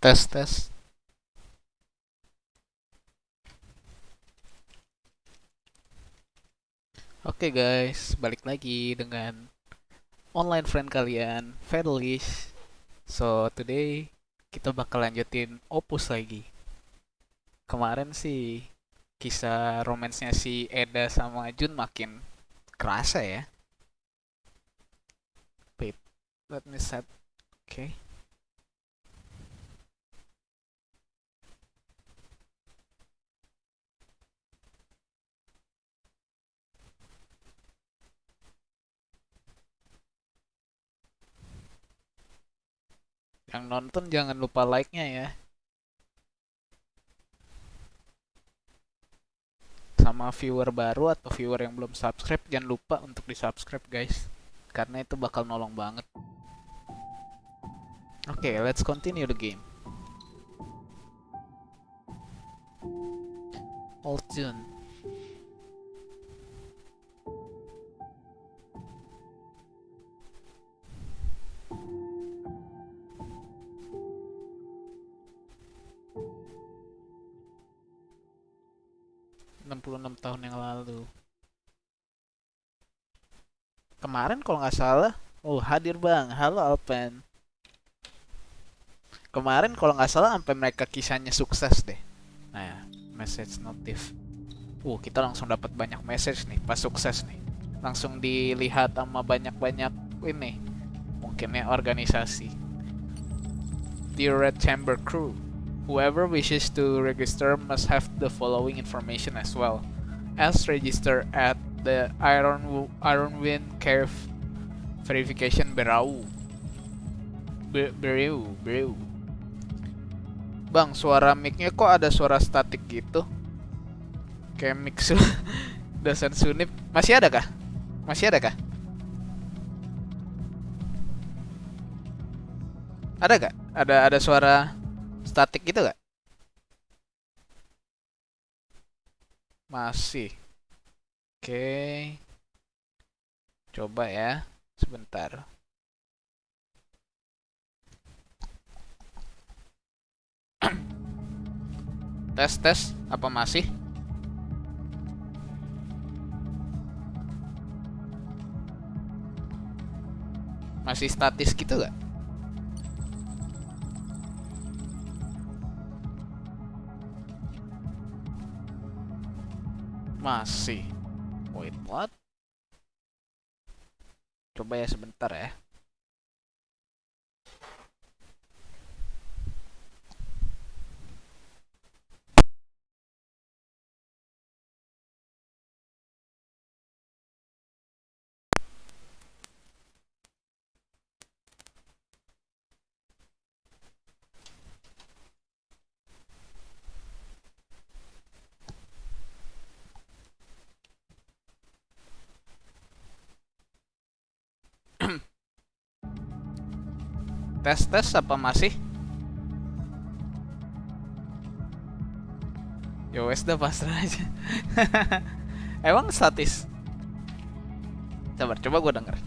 Tes tes. Oke guys, balik lagi dengan online friend kalian, Fedelish. So today kita bakal lanjutin Opus lagi. Kemarin sih kisah romansnya si Eda sama Jun makin kerasa ya. Wait, let me set. Oke. Yang nonton jangan lupa like-nya ya. Sama viewer baru atau viewer yang belum subscribe, jangan lupa untuk di-subscribe guys. Karena itu bakal nolong banget. Oke, let's continue the game. Old June. Tahun yang lalu. Kemarin kalau nggak salah, oh hadir bang, halo Alpen. Kemarin kalau nggak salah sampai mereka kisahnya sukses deh. Nah ya, message notif. Kita langsung dapat banyak message nih pas sukses nih. Langsung dilihat sama banyak-banyak ini. Mungkinnya organisasi. Dear Red Chamber Crew, whoever wishes to register must have the following information as well. As register at the Ironwind Cave Verification Bureau. Bureau. Bang, suara mic-nya kok ada suara statik gitu? Kayak mix dosen sunip. Masih ada kah? Masih ada kah? Ada gak? Ada suara statik gitu gak? Masih. Oke. Coba ya. Sebentar. Tes. Apa masih? Masih statis gitu gak? Masih. Wait, what? Coba ya sebentar ya. Tes apa masih? Ya wes dah pasrah aja. Emang statis? Coba gue denger.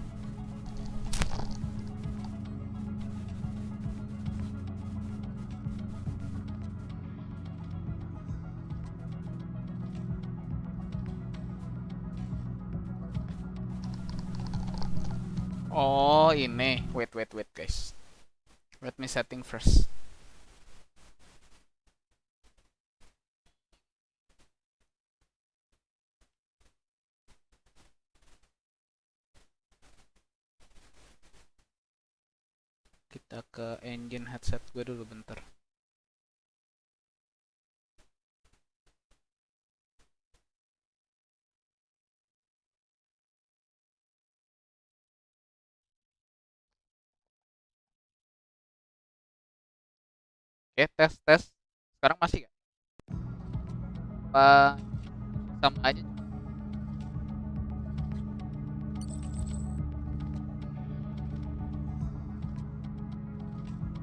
Oh ini, wait guys. Let me setting first. Kita ke engine headset gue dulu bentar. Oke, tes. Sekarang masih gak? Apa sama aja?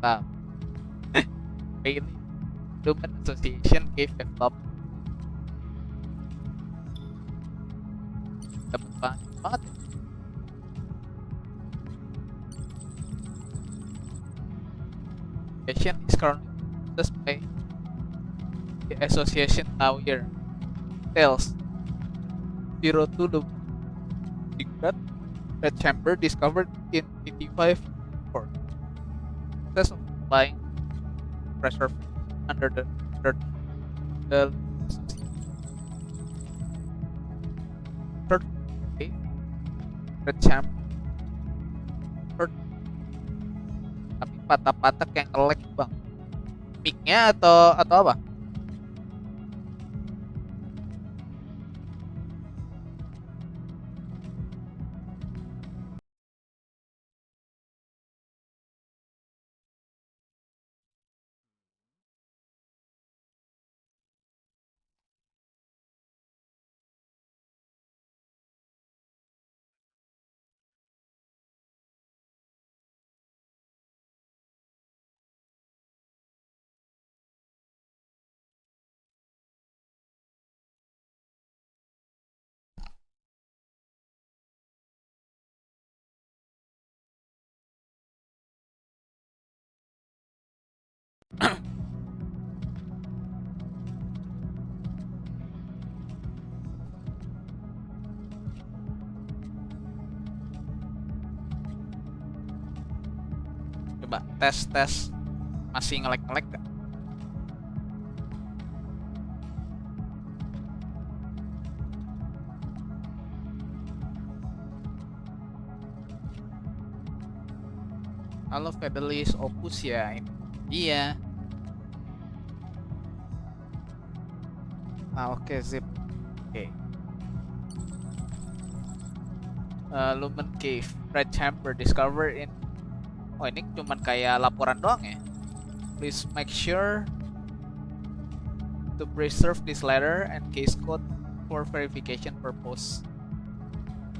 Nah, ini Human Association Cave Develop. Dapat banget ya. Patient is currently Thus by the association lawyer tells 02 the secret red chamber discovered in 85 court. Process of applying pressure under the third day, red chamber tapi patah-patah kayak nge-lag bang. Mic-nya atau apa? Coba tes masih nge-lag gak? Halo Fedelish, Opus ya ini. Iya. Oke, zip. Oke. Lumen Cave, Red Chamber discovered in. Oh, ini cuman kayak laporan doang ya. Please make sure to preserve this letter and case code for verification purpose.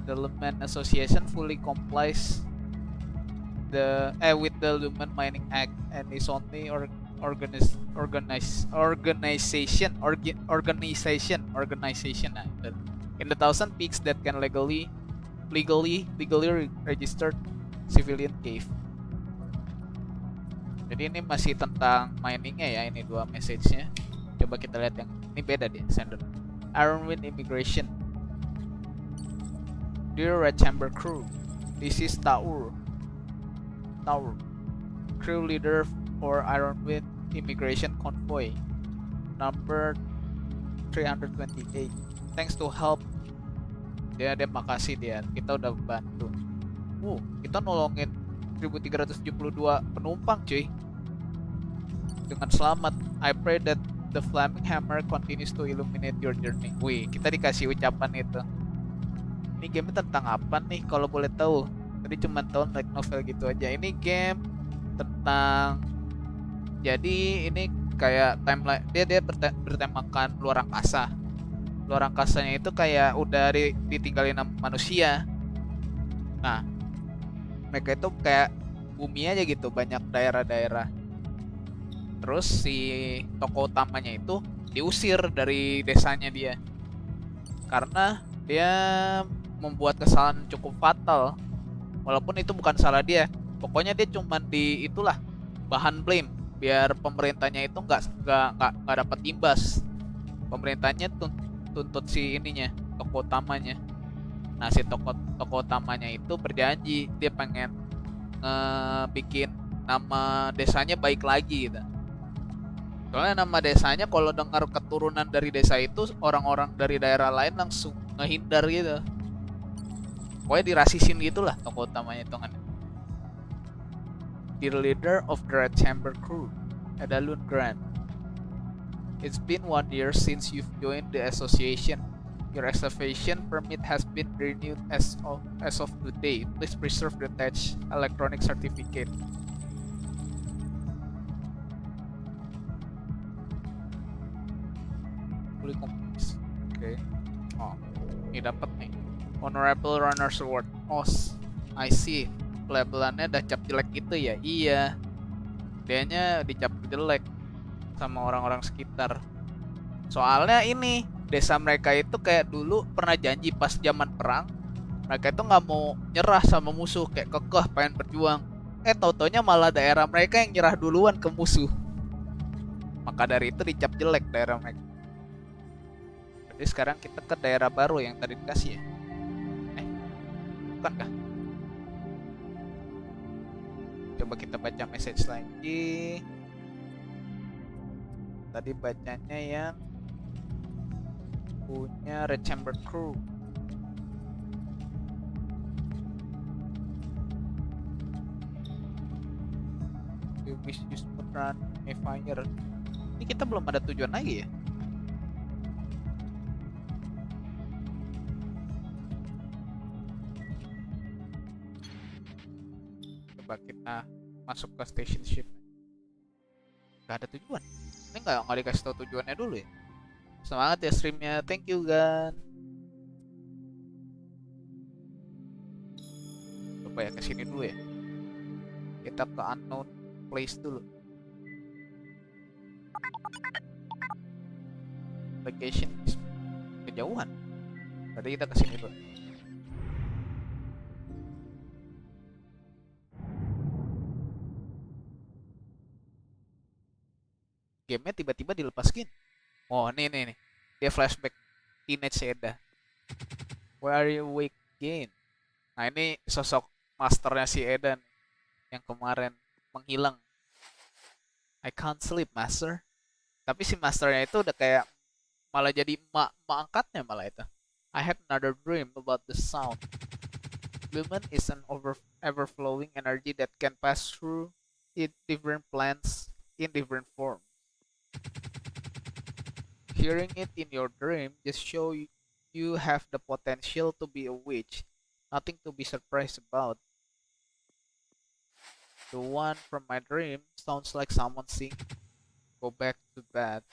The Lumen Association fully complies with the Lumen Mining Act and is only organization in the 1,000 peaks that can legally registered civilian cave. Jadi ini masih tentang miningnya ya, ini dua message-nya. Coba kita lihat yang ini beda deh, sender. Ironwind Immigration. Dear Red Chamber crew, this is Tower, crew leader for Ironwind Immigration Convoy number 328. Thanks to help. Dia makasih dia, kita udah bantu. Kita nolongin 1372 penumpang cuy dengan selamat. I pray that the flaming hammer continues to illuminate your journey. Kita dikasih ucapan itu. Ini game tentang apa nih kalau boleh tahu? Tadi cuma tahu like novel gitu aja. Ini game tentang, jadi ini kayak timeline, dia bertemakan luar angkasa. Luar angkasanya itu kayak udah ditinggalin sama manusia. Nah, mereka itu kayak bumi aja gitu, banyak daerah-daerah. Terus si tokoh utamanya itu diusir dari desanya dia karena dia membuat kesalahan cukup fatal, walaupun itu bukan salah dia. Pokoknya dia cuman itulah bahan blame biar pemerintahnya itu nggak dapat imbas. Pemerintahnya tuntut si ininya, tokoh utamanya. Nah, si tokoh utamanya itu berjanji dia pengen bikin nama desanya baik lagi gitu. Soalnya nama desanya kalau dengar keturunan dari desa itu, orang-orang dari daerah lain langsung ngehindar gitu. Pokoknya dirasisin gitulah tokoh utamanya itu kan. Dear leader of the Red Chamber crew, Adalun Grant. It's been 1 year since you've joined the association. Your excavation permit has been renewed as of today. Please preserve the attached electronic certificate. Fully complete. Okay. Ini dapat nih. Honorable Runner's Award. I see. Labelannya udah cap jelek gitu ya. Iya. Dianya dicap jelek sama orang-orang sekitar. Soalnya ini desa mereka itu kayak dulu pernah janji pas zaman perang, mereka itu nggak mau nyerah sama musuh, kayak kekeh pengen berjuang. Tau-taunya malah daerah mereka yang nyerah duluan ke musuh. Maka dari itu dicap jelek daerah mereka. Jadi sekarang kita ke daerah baru yang tadi dikasih ya. Bukan kah? Coba kita baca message lagi. Tadi bacanya yang punya Rechamber Crew. We wish you smooth run, may fire. Ini kita belum ada tujuan lagi ya. Coba kita masuk ke station ship. Gak ada tujuan. Ini nggak dikasih tahu tujuannya dulu ya. Semangat ya streamnya, thank you Gan. Coba ya kesini dulu ya. Kita ke unknown place dulu. Location kejauhan. Tadi kita kesini dulu. Gamenya tiba-tiba dilepas skin. Oh nih. Dia flashback teenage Eda. Where are you weak again? Nah ini sosok masternya si Eda nih, yang kemarin menghilang. I can't sleep master. Tapi si masternya itu udah kayak malah jadi emak angkatnya malah itu. I had another dream about the sound. Lumen is an ever-flowing energy that can pass through different plants in different forms. Hearing it in your dream just show you have the potential to be a witch. Nothing to be surprised about. The one from my dream sounds like someone singing. Go back to bed.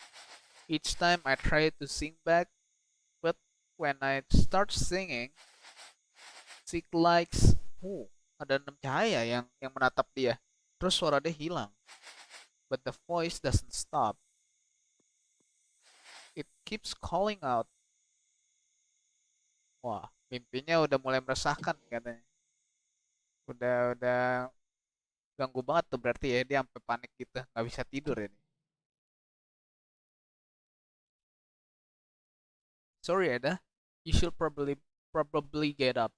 Each time I try to sing back, but when I start singing, she likes, ada 6 cahaya yang menatap dia. Terus suara dia hilang. But the voice doesn't stop. It keeps calling out. Wah, mimpinya udah mulai meresahkan katanya. Udah ganggu banget tuh berarti ya, dia sampai panik gitu, nggak bisa tidur ini. Sorry Ada, you should probably get up.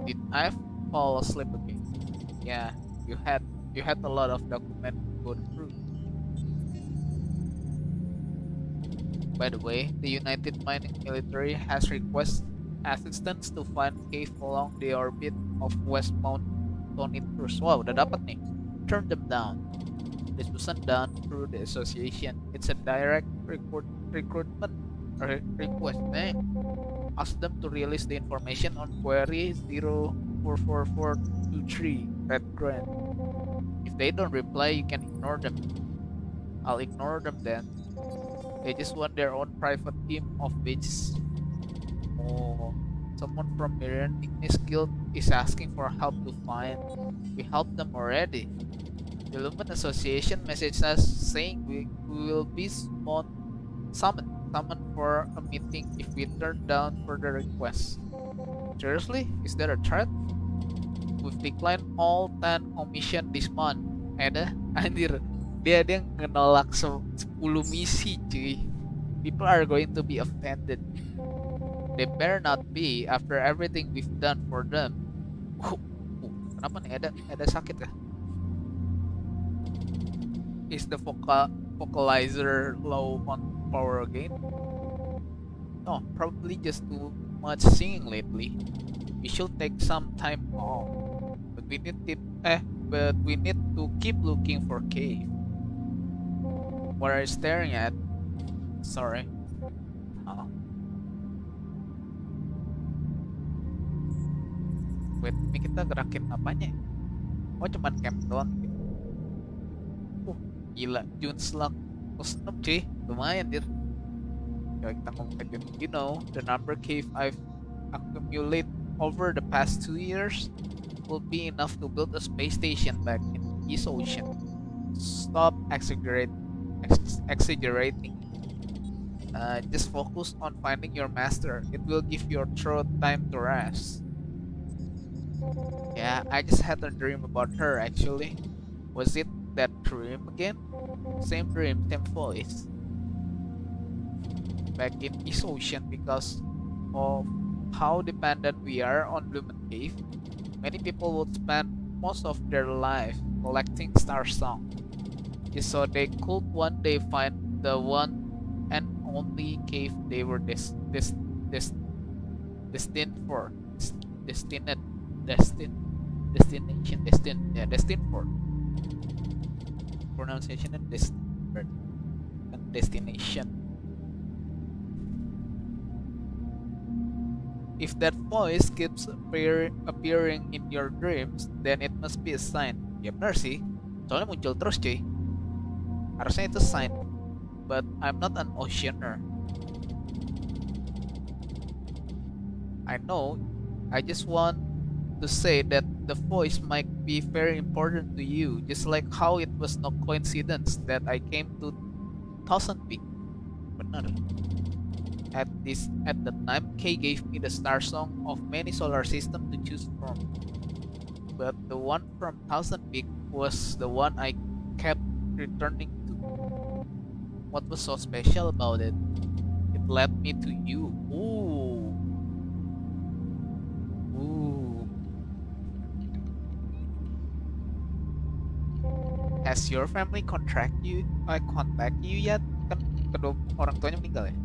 Did I fall asleep again? Yeah, you had a lot of documents to go through. By the way, the United Mining Military has requested assistance to find cave along the orbit of West Mount Terus. Wow, udah dapat nih. Turn them down. This wasn't done through the association. It's a direct recruitment request. Ask them to release the information on query 044423 Red Grant. If they don't reply, you can ignore them. I'll ignore them then. They just want their own private team of witches. Oh, someone from Miriam Ignis Guild is asking for help to find. We helped them already. The Lumen Association messaged us saying we will be summoned for a meeting if we turn down further requests. Seriously? Is there a threat? We've declined all 10 commission this month. Ada? Anjir, dia ngenolak 10 misi cuy. People are going to be offended. They better not be after everything we've done for them. Kenapa nih? Ada sakit ya? Is the vocalizer low on power again? No, probably just too much singing lately. We should take some time off. But we need to keep looking for cave. What are you staring at? Sorry. Oh. Wait, ini kita gerakin apanya? Oh, cuman camp doang. Gila, June Slug plus 6 cuy, lumayan dir. Coba kita ngomong ke June. You know, the number cave I've accumulated over the past 2 years will be enough to build a space station back in the East Ocean. Stop exaggerating exaggerating. Just focus on finding your master. It will give your throat time to rest. Yeah, I just had a dream about her actually. Was it that dream again? Same dream, same voice. Back in East Ocean, because of how dependent we are on Lumen Cave, many people would spend most of their life collecting Starsong, just so they could one day find the one and only cave they were destined for. Destined, destined for. Pronunciation and destination. If that voice keeps appearing in your dreams, then it must be a sign. Ya benar sih, soalnya muncul terus cuy. Harusnya itu sign. But I'm not an oceaner. I know, I just want to say that the voice might be very important to you, just like how it was no coincidence that I came to Thousand Peak. Benar. At the time, K gave me the Starsong of many solar systems to choose from. But the one from Thousand Peak was the one I kept returning to. What was so special about it? It led me to you. Ooh. Has your family contact you yet? Kan kedua orang tuanya meninggal ya?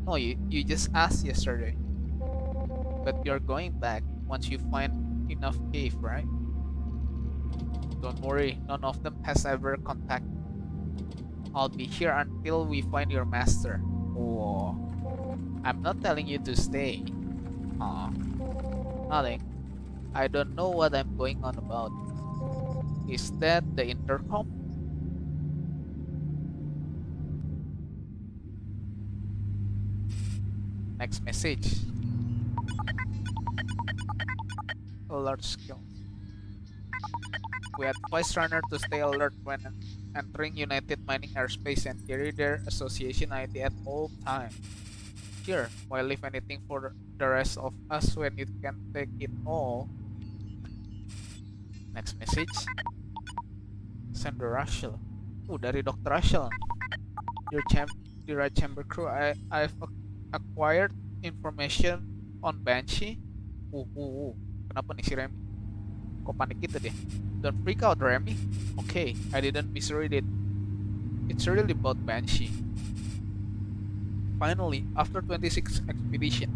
No, you just asked yesterday. But you're going back once you find enough cave, right? Don't worry, none of them has ever contacted. I'll be here until we find your master. Oh, I'm not telling you to stay. Nothing. I don't know what I'm going on about. Is that the intercom? Next message. Alert skill. We advise runner to stay alert when entering United Mining airspace and carry their association ID at all times. Here, why leave anything for the rest of us when you can take it all? Next message. Sender Rachel. Dari Dr. Rachel. Dear Chamber Crew, I've acquired information on Banshee. Kenapa nih si Remy? Kok panik gitu deh? Don't freak out, Remy. Okay, I didn't misread it. It's really about Banshee. Finally, after 26 expedition.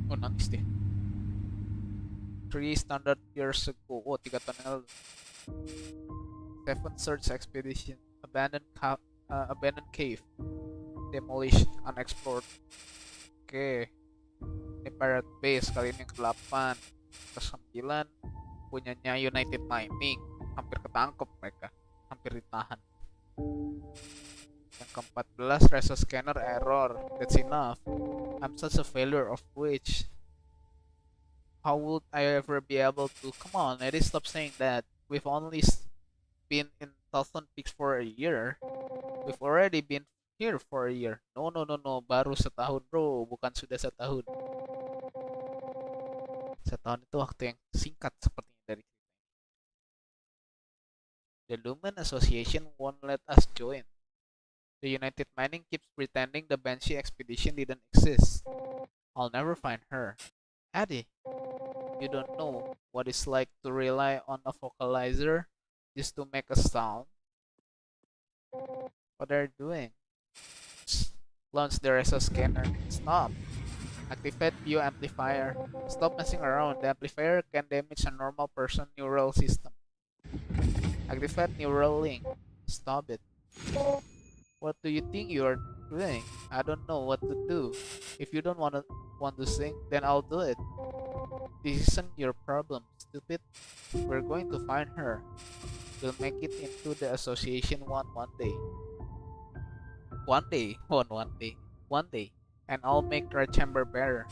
Oh, nangis deh. 3 standard years ago. Oh, 3 tahun yang lalu. 7 search expedition. Abandoned cave. Demolished, unexplored. Oke. Ini Pirate Base kali ini yang ke-8. Ke-9 punyanya United Mining. Hampir ketangkep mereka. Hampir ditahan. Yang ke-14 Reso Scanner error. That's enough. I'm such a failure of which. How would I ever be able to? Come on, Eddie, stop saying that. We've only been in Thousand Peaks for a year. We've already been here for a year. No. Baru setahun, bro. Bukan sudah setahun. Setahun itu waktu yang singkat sepertinya dari cerita ini. The Lumen Association won't let us join. The United Mining keeps pretending the Banshee expedition didn't exist. I'll never find her. Eddie, you don't know what it's like to rely on a vocalizer just to make a sound? What are you doing? Launch the Reso Scanner. Stop. Activate View Amplifier. Stop messing around. The amplifier can damage a normal person neural system. Activate Neural Link. Stop it. What do you think you are doing? I don't know what to do. If you don't want to sing, then I'll do it. This isn't your problem, stupid. We're going to find her. We'll make it into the association one day. One day. And I'll make our chamber better.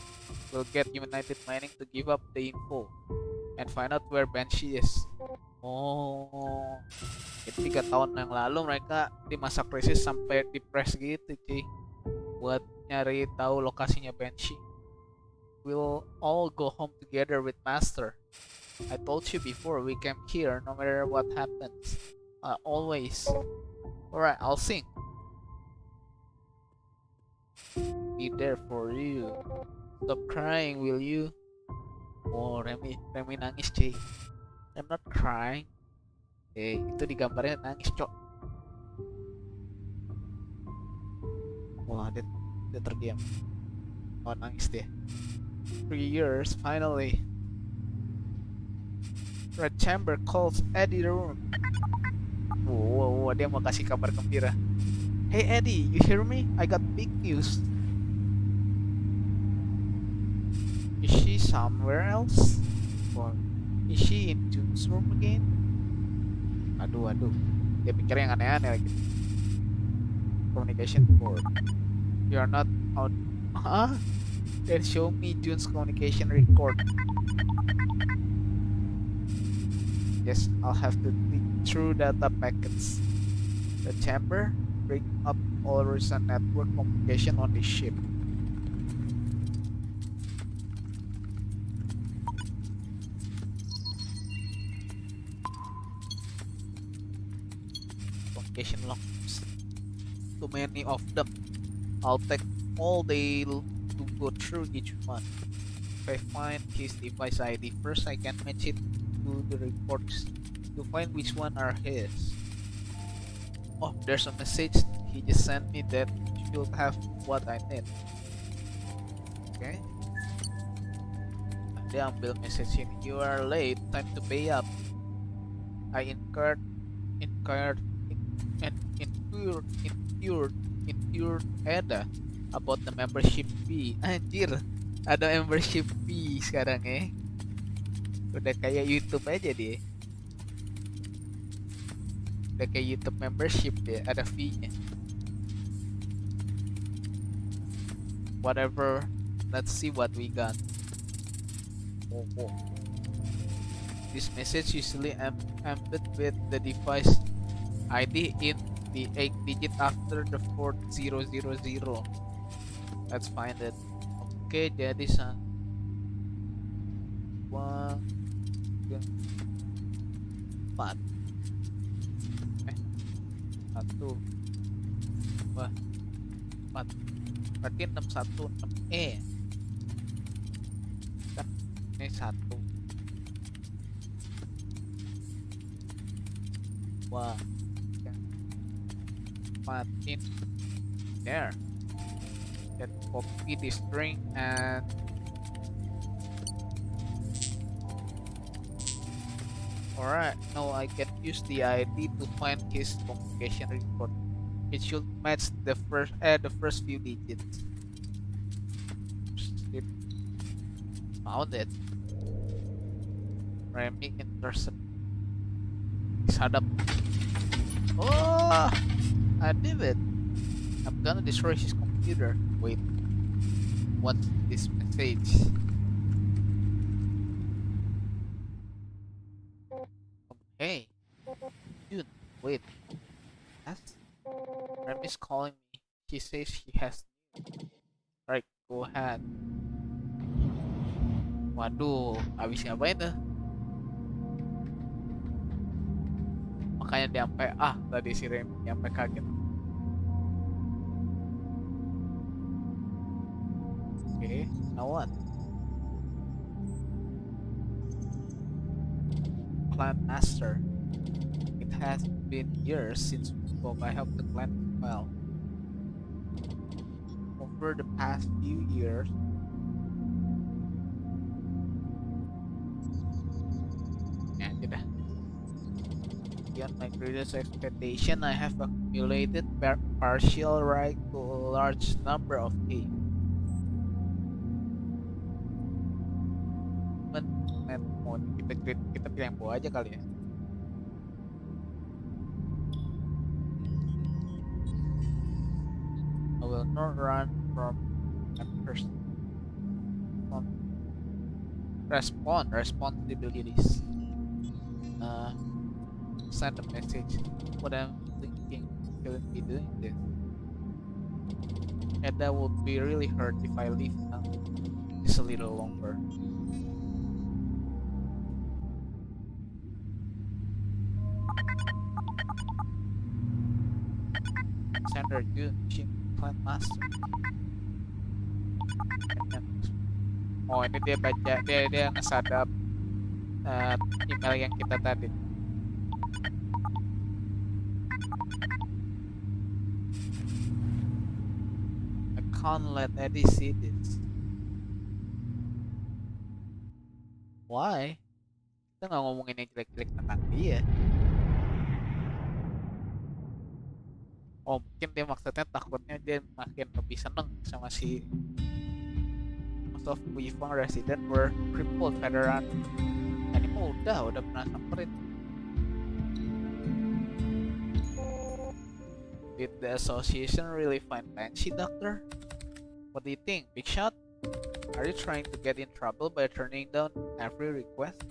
We'll get United Mining to give up the info and find out where Banshee is. Oh, Jadi 3 tahun yang lalu mereka di masa krisis sampai depres gitu cuy, buat nyari tahu lokasinya Banshee. We'll all go home together with Master. I told you before we came here no matter what happens. Always. Alright, I'll sing. Be there for you. Stop crying, will you? Oh, Remy nangis cuy. I'm not crying. Itu di gambarnya nangis cok. Wah, dia terdiam. Oh, nangis dia. 3 years, finally. Red Chamber calls Eddie the room. Wow, dia mau kasih kabar gembira. Hey Eddie, you hear me? I got big news. Is she somewhere else? Or is she in June's room again? Aduh. Dia pikir yang aneh-aneh lagi. Communication board. You are not out. Huh? Then show me June's communication record. Yes, I'll have to dig through data packets. The chamber bring up all recent network communication on the ship. Communication logs. Too many of them. I'll take all day to go through each one. If I find his device ID first, I can match it to the reports to find which one are his. Oh, there's a message he just sent me that should have what I need. Okay. Dia ambil message ini. You are late. Time to pay up. I incurred and incurred Ada about the membership fee. Anjir, ada membership fee sekarang Udah kayak YouTube aja dia. Udah kayak YouTube membership dia, ada fee-nya. Whatever, let's see what we got. Oh. This message usually embed with the device ID in the 8 digit after the 4000. Let's find it. Oke, jadi 4 1 wah 4 berarti 616 kan ini 1 wah 4 in there. Then copy the string and alright, now I can use the ID to find his communication report. It should match the first few digits. Found it. Remy in person. Sadap. Oh, I did it. I'm gonna destroy his computer. Wait, what's this message? Hey, dude, wait. That's Remy's calling me. She says she has. Right, go ahead. Waduh, habis ngapain tuh? Makanya dia sampai tadi si Remy sampai kaget. Okay, now what? Clan Master. It has been years since we spoke. I hope the clan is well. Over the past few years, sudah. Beyond my greatest expectation, I have accumulated partial right to a large number of keys. Kita pilih yang bawah aja kali ya. I will not run from that person. Responsibilities. send a message. What I'm thinking, shouldn't be doing this. And that would be really hurt if I leave now just a little longer. Sender June, Clan Master. Oh, ini dia baca, dia ngesadap email yang kita tadi. I can't let Eddie see this. Why? Kita nggak ngomongin yang jelek-jelek tentang dia. Oh, mungkin dia maksudnya takutnya dia makin lebih seneng sama si. Most of Weaving resident were crippled veteran. Ini mah udah pernah samperin. Did the association really find Banshee, Doctor? What do you think, Big Shot? Are you trying to get in trouble by turning down every request?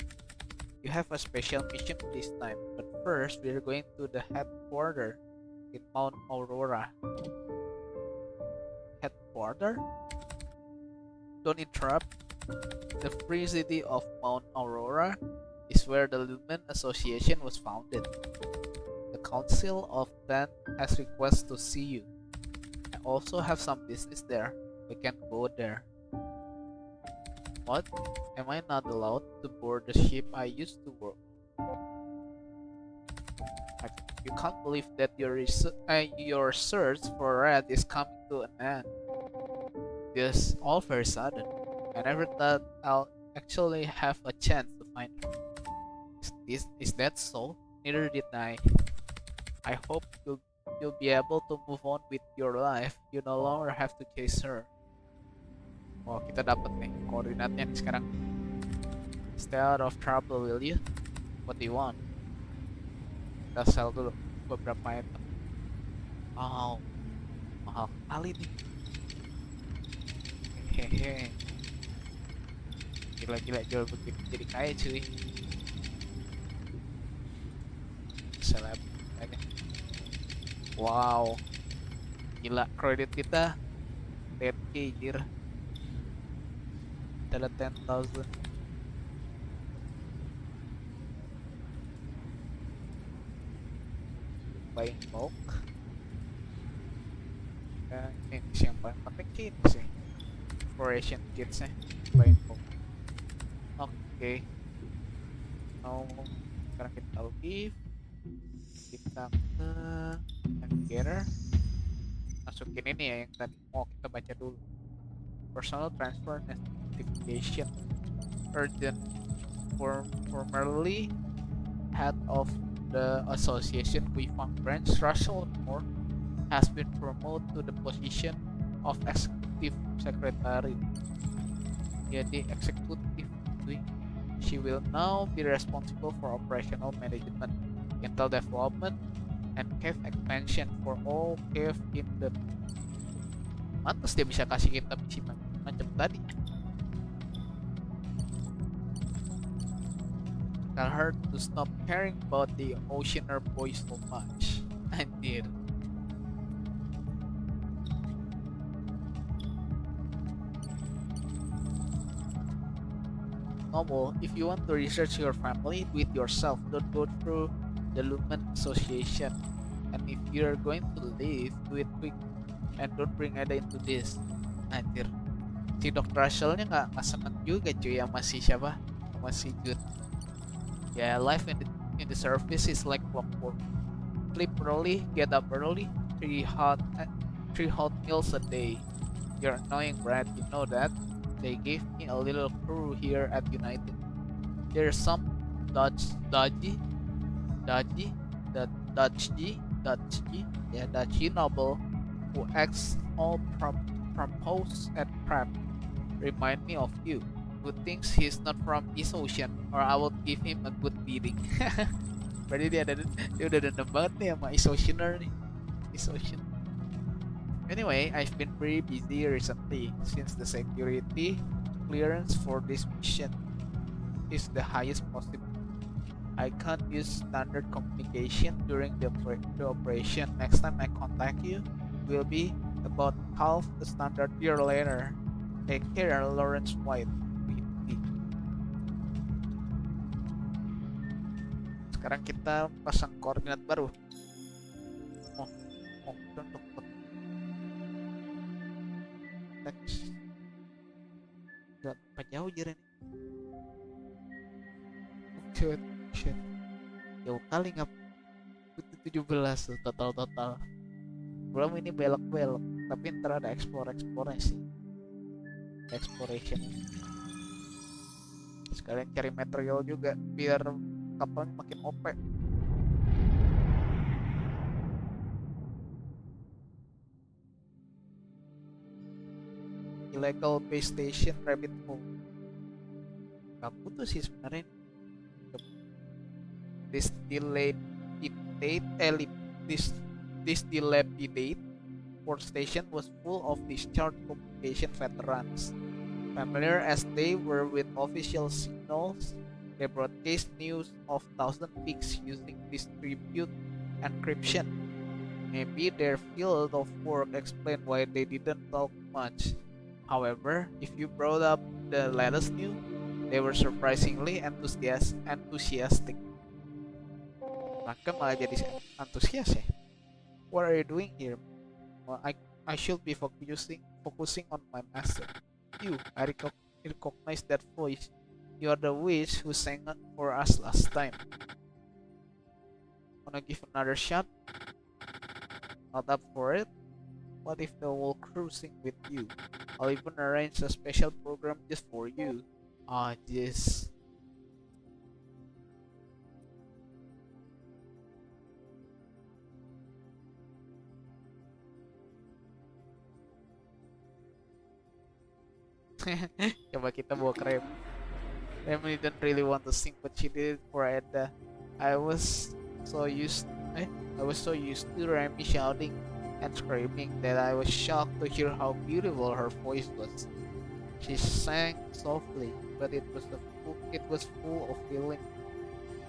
You have a special mission this time, but first we're going to the headquarters in Mount Aurora. Headquarters? Don't interrupt. The free city of Mount Aurora is where the Lumen Association was founded. The Council of Ten has requests to see you. I also have some business there. We can go there. What? Am I not allowed to board the ship I used to work? You can't believe that your search for Red is coming to an end. Just all very sudden. I never thought I'll actually have a chance to find her. Is that so? Neither did I. I hope you'll be able to move on with your life. You no longer have to chase her. Oh, kita dapat nih koordinatnya nih sekarang. Stay out of trouble, will you? What do you want? Kita sell dulu beberapa item. Oh, mahal kali nih. Hehehe. Gila jual begitu jadi kaya cuy. Seleb aja. Wow. Gila kredit kita 10k jir. Kita ada 10,000. Buying bulk. Ini sih yang paling penting ini sih. Exploration kits buying bulk. Oke. Now sekarang kita leave. Kita ke navigator. Masukin ini ya yang tadi mau kita baca dulu. Personal transfer notification. Urgent. Formerly head of the association Weaving branch, Russell Moore has been promoted to the position of executive secretary. Jadi executive wing. She will now be responsible for operational management, intel development, and cave expansion for all cave kingdom. Mantas dia bisa kasih kita misi macam tadi. Tell her to stop caring about the Oceaner boys so much. Anjir. Noble, if you want to research your family, do it yourself. Don't go through the Lumen Association. And if you're going to leave, do it quick. And don't bring Ada into this. Anjir. Si Dr. Russell-nya nggak seneng juga cuy sama si siapa? Sama si Good. Yeah, life in the service is like clockwork. Sleep early, get up early, three hot meals a day. You're annoying, Brad, you know that. They gave me a little crew here at United. There's some dodgy noble who acts all propose and crap. Remind me of you. Good things he's not from East Ocean, or I will give him a good beating. Berarti dia udah dendam banget nih sama East Oceaner nih. East Ocean. Anyway, I've been pretty busy recently since the security clearance for this mission is the highest possible. I can't use standard communication during the operation. Next time I contact you will be about half the standard year later. Take care, Lawrence White. Sekarang kita pasang koordinat baru. Untuk teks. Berapa jauh jalan? Shit. Jauh kali nggak? 17 tuh total. Belum ini belok-belok, tapi ntar ada eksplorasi. Exploration. Sekalian cari material juga biar kapalnya makin OP. Illegal base station rabbit hole. Gak butuh sih sebenarnya. This dilapidate port station was full of discharged communication veterans. Familiar as they were with official signals, they broadcast news of thousand peaks using distributed encryption. Maybe their field of work explained why they didn't talk much. However, if you brought up the latest news, they were surprisingly enthusiastic. Maka malah jadi antusias ya. What are you doing here? Well, I should be focusing on my master. I recognize that voice. You are the witch who sang for us last time. Wanna give another shot? Not up for it? What if the whole crew sing with you? I'll even arrange a special program just for you. Ah, yes. Coba kita bawa ke Rem. Rem didn't really want to sing, but she did it for Edda. I was so used to Remy shouting and screaming that I was shocked to hear how beautiful her voice was. She sang softly, but it was full of feeling,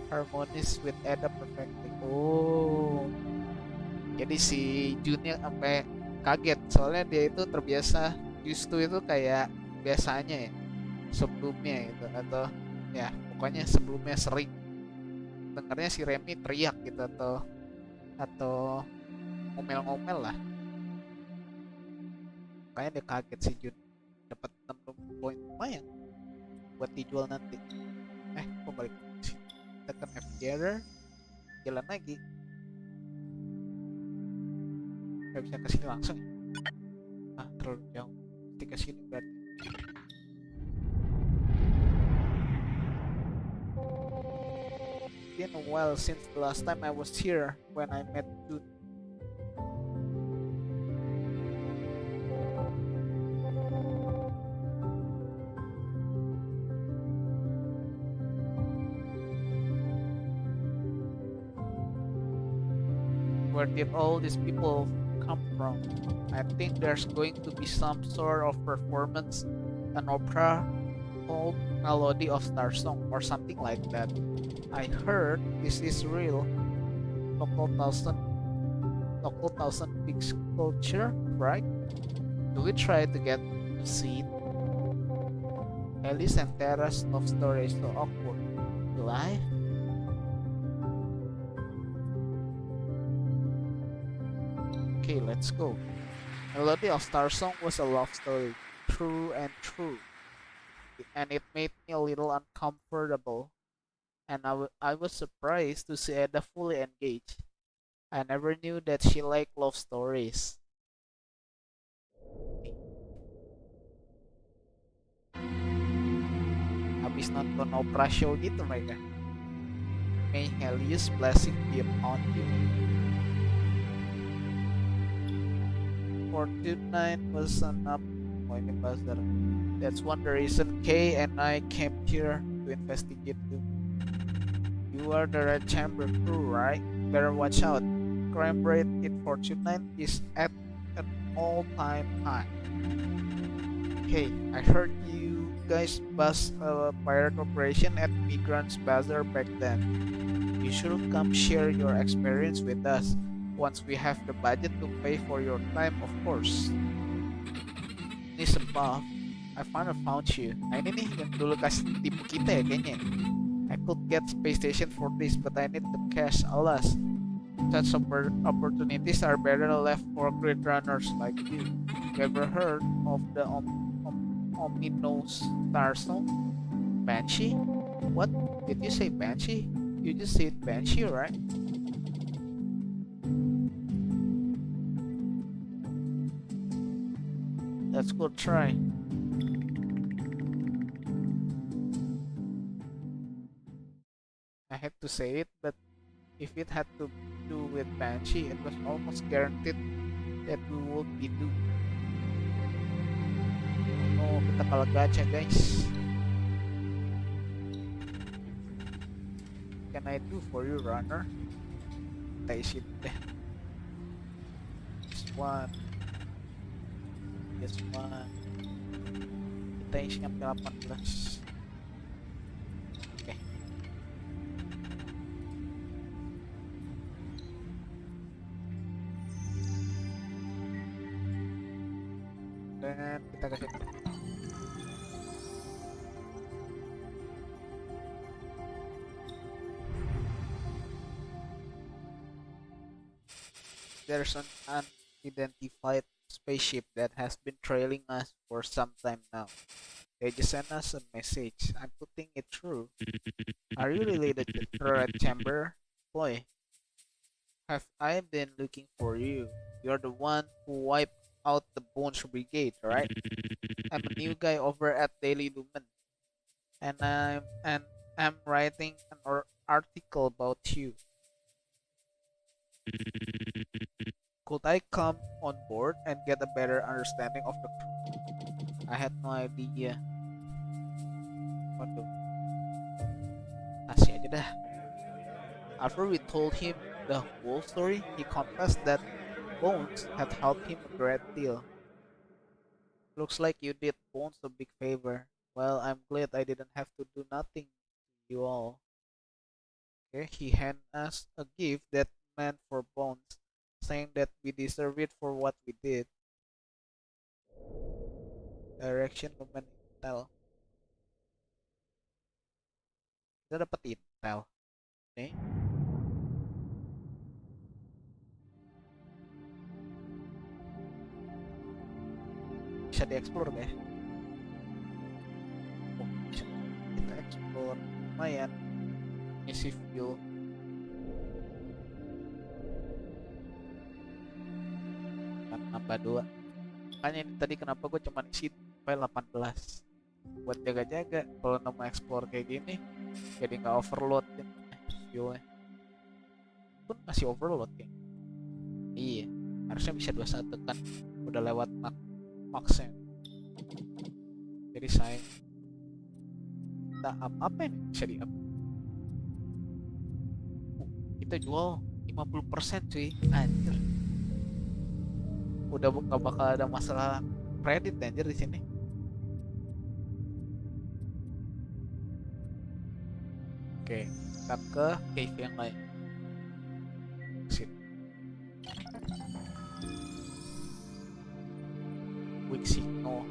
harmonious with Edda perfectly. Oh, jadi si Junnya sampai kaget soalnya dia itu terbiasa used to itu kayak biasanya ya, sebelumnya gitu, atau ya pokoknya sebelumnya sering dengarnya si Remy teriak gitu atau ngomel-ngomel lah. Kayaknya dia kaget si Jun dapat 60 poin lumayan buat dijual nanti. Kok balik sih? Tekan F together, jalan lagi. Gak bisa kesini langsung. Terlalu jauh. Mesti kesini berarti. Been a while since the last time I was here when I met Jun. Where did all these people come from? I think there's going to be some sort of performance, an opera called Melody of Starsong or something like that. I heard this is real local thousand peaks culture, right? Do we try to get to see it? Alice and Tara's love story is so awkward. Do I? Okay, let's go. Melody of Starsong was a love story, true and true, and it made me a little uncomfortable. And I was surprised to see Ada fully engaged. I never knew that she liked love stories. Habis nonton opera show gitu mereka. May Helios blessing be upon you. Fortune 9 was an up. Ini buzzer. That's one the reason Kay and I came here to investigate too. You are the Red Chamber crew, right? Better watch out. Crime rate in Fortune 9 is at an all-time high. Hey, I heard you guys bust a pirate operation at Migrants Bazaar back then. You should come share your experience with us once we have the budget to pay for your time, of course. This above, I finally found you. Nah ini nih yang dulu kasih tipu kita ya kayaknya. I could get space station for this, but I need the cash. Alas, such opportunities are better left for great runners like you. You ever heard of the ominous Starsong? Banshee? What? Did you say Banshee? You just said Banshee, right? Let's go try. I had to say it, but if it had to do with Banshee, it was almost guaranteed that we would be doomed. Oh, kita kalah gacha, guys. Can I do for you, runner? Kita isi deh. This one. This one. Kita isi sampai 18. Oke. Dan kita kasih there's an unidentified spaceship that has been trailing us for some time now. They just sent us a message. I'm putting it through. Are you related to Red Chamber? Boy, have I been looking for you. You're the one who wiped out the Bones Brigade, right? I'm a new guy over at Daily Lumen, and I'm writing an article about you. Could I come on board and get a better understanding of the crew? I had no idea. Waduh, kasih aja dah. After we told him the whole story, he confessed that Bones had helped him a great deal. Looks like you did Bones a big favor. Well, I'm glad I didn't have to do nothing to you all. Okay, he handed us a gift that meant for Bones, saying that we deserve it for what we did. Direction Lumen Intel. Kita dapat intel. Nih. Bisa dieksplor guys. Oh, bisa. Kita eksplor. Lumayan. Isi fuel. Nambah 2. Makanya ini tadi kenapa gue cuma isi sampai 18 buat jaga-jaga kalau mau explore kayak gini, jadi nggak overload ya fuelnya. Pun masih overload ya. Iya, harusnya bisa 21 kan, udah lewat maxnya. Jadi sayang. Kita up apa ini bisa di up. Kita jual 50% cuy, anjir. Udah nggak bakal ada masalah kredit anjir di sini. Oke, kita ke cave yang lain. Sini. Weak signal.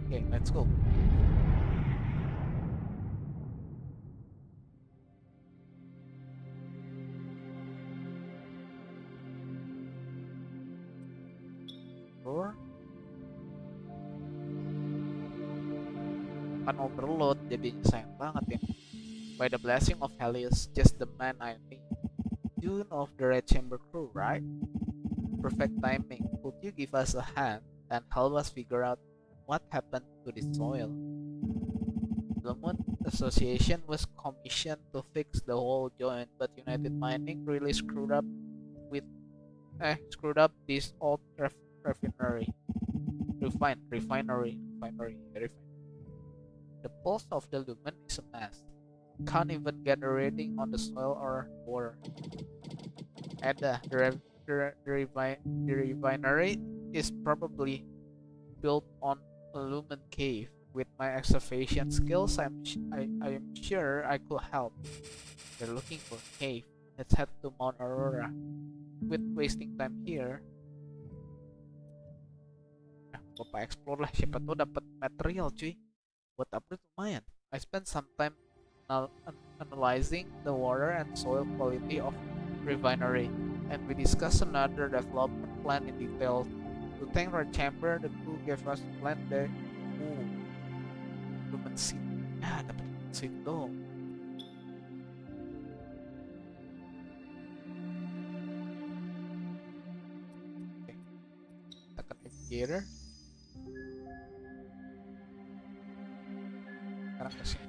Oke, let's go. Kan overload, jadi sayang banget ya. By the blessing of Helios, just the man I need. June of the Red Chamber crew, right? Perfect timing. Could you give us a hand and help us figure out what happened to the soil? The Moon Association was commissioned to fix the whole joint, but United Mining really screwed up this old refinery. The pulse of the lumen is a mess. Can't even get a reading on the soil or water. Ada, the refinery is probably built on a lumen cave. With my excavation skills, I am sure I could help. They're looking for a cave. Let's head to Mount Aurora. Quit wasting time here. Nah, Bapak explore lah, siapa tuh dapat material cuy. Buat upgrade lumayan. I spent some time analyzing the water and soil quality of refinery, and we discussed another development plan in detail. To thank our chamber, the crew gave us plan there. Ooh, human seed. Ah, dapat human seed dong. Okay. Tekan navigator. Sekarang ke sini.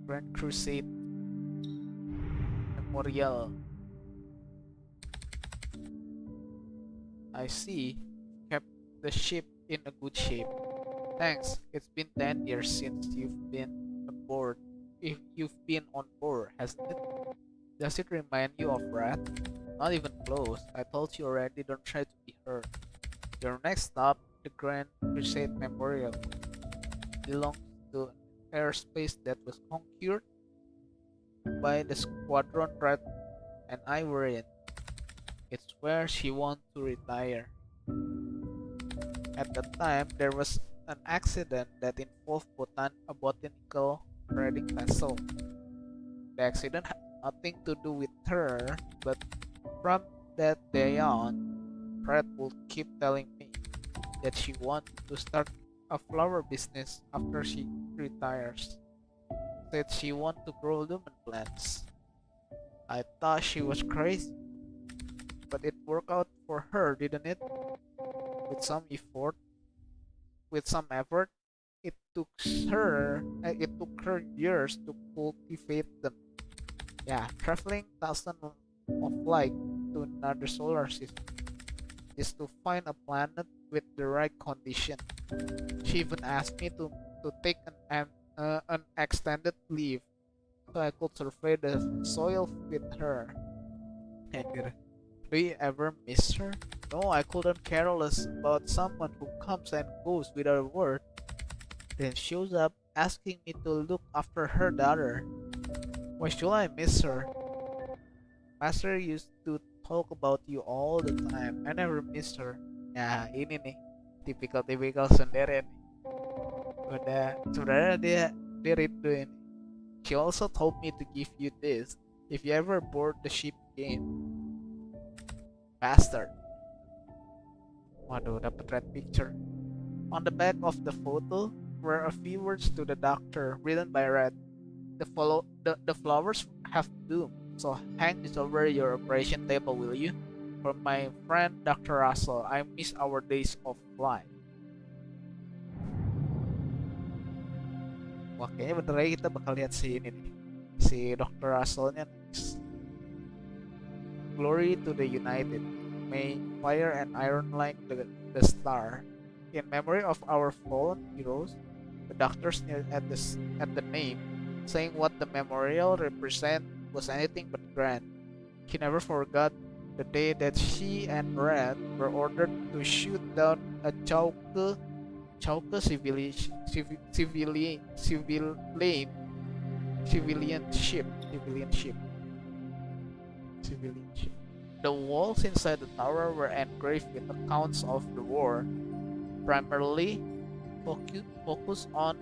Grand Crusade Memorial. I see. Kept the ship in a good shape. Thanks. It's been 10 years since you've been aboard. If you've been on board, hasn't it? Does it remind you of Wrath? Not even close. I told you already, don't try to be hurt. Your next stop, the Grand Crusade Memorial, belongs to airspace that was conquered by the squadron Red and I were in. It's where she wanted to retire. At the time, there was an accident that involved a botanical trading vessel. The accident had nothing to do with her, but from that day on, Red would keep telling me that she wanted to start a flower business after she retires. Said she wanted to grow lemon plants. I thought she was crazy, but it worked out for her, didn't it? With some effort, it took her years to cultivate them. Yeah, traveling thousands of light to another solar system just to find a planet with the right condition. She even asked me to take an extended leave so I could survey the soil with her. And do you ever miss her? No, I couldn't care less about someone who comes and goes without a word, then shows up asking me to look after her daughter. Why should I miss her? Master used to talk about you all the time. I never missed her. Nah, ini nih, tipikal sendiri nih. Udah, sebenarnya dia rindu ini. She also told me to give you this if you ever board the ship again. Bastard. Waduh, dapat red picture. On the back of the photo were a few words to the doctor written by Red. The flowers have bloomed, so hang this over your operation table, will you? For my friend Dr. Russell, I miss our days of flight. Wah, kayaknya bentar lagi kita bakal lihat si ini nih, si Dr. Russell-nya. Glory to the United. May fire and iron like the star. In memory of our fallen heroes, the doctor sneered at the name, saying what the memorial represent was anything but grand. He never forgot the day that she and Red were ordered to shoot down a Chauke civilian ship. The walls inside the tower were engraved with accounts of the war, primarily focused on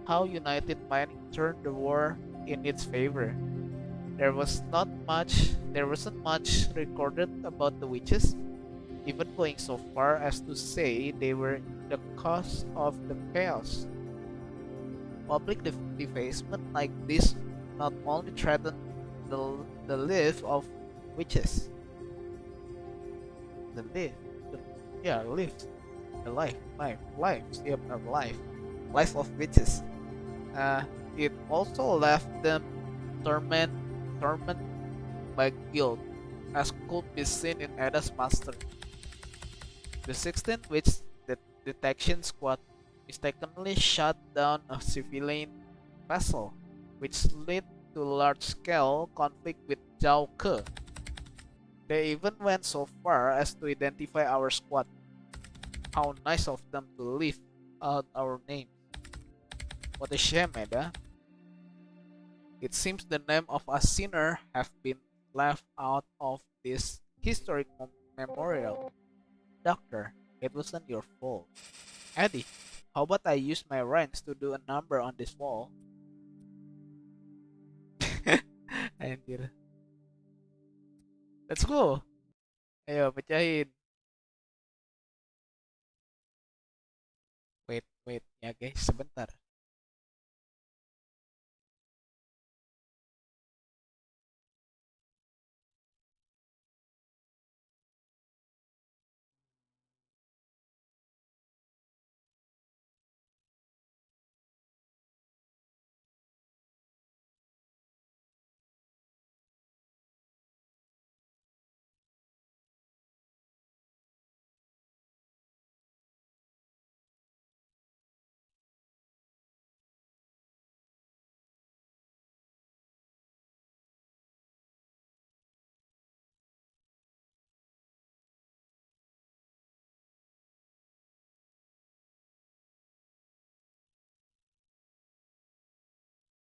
how United Mining turned the war in its favor. There wasn't much recorded about the witches, even going so far as to say they were the cause of the chaos. Public defacement like this not only threatened the life of witches, the life of witches. It also left them tormented by guilt, as could be seen in Ada's master. The 16th Witch Detection Squad mistakenly shot down a civilian vessel, which led to large-scale conflict with Zhao Ke. They even went so far as to identify our squad. How nice of them to leave out our names. What a shame, Ada. It seems the name of a sinner have been left out of this historic memorial. Doctor, it wasn't your fault. Eddie, how about I use my reins to do a number on this wall? Anjir. Let's go. Ayo, pecahin. Wait ya guys, sebentar.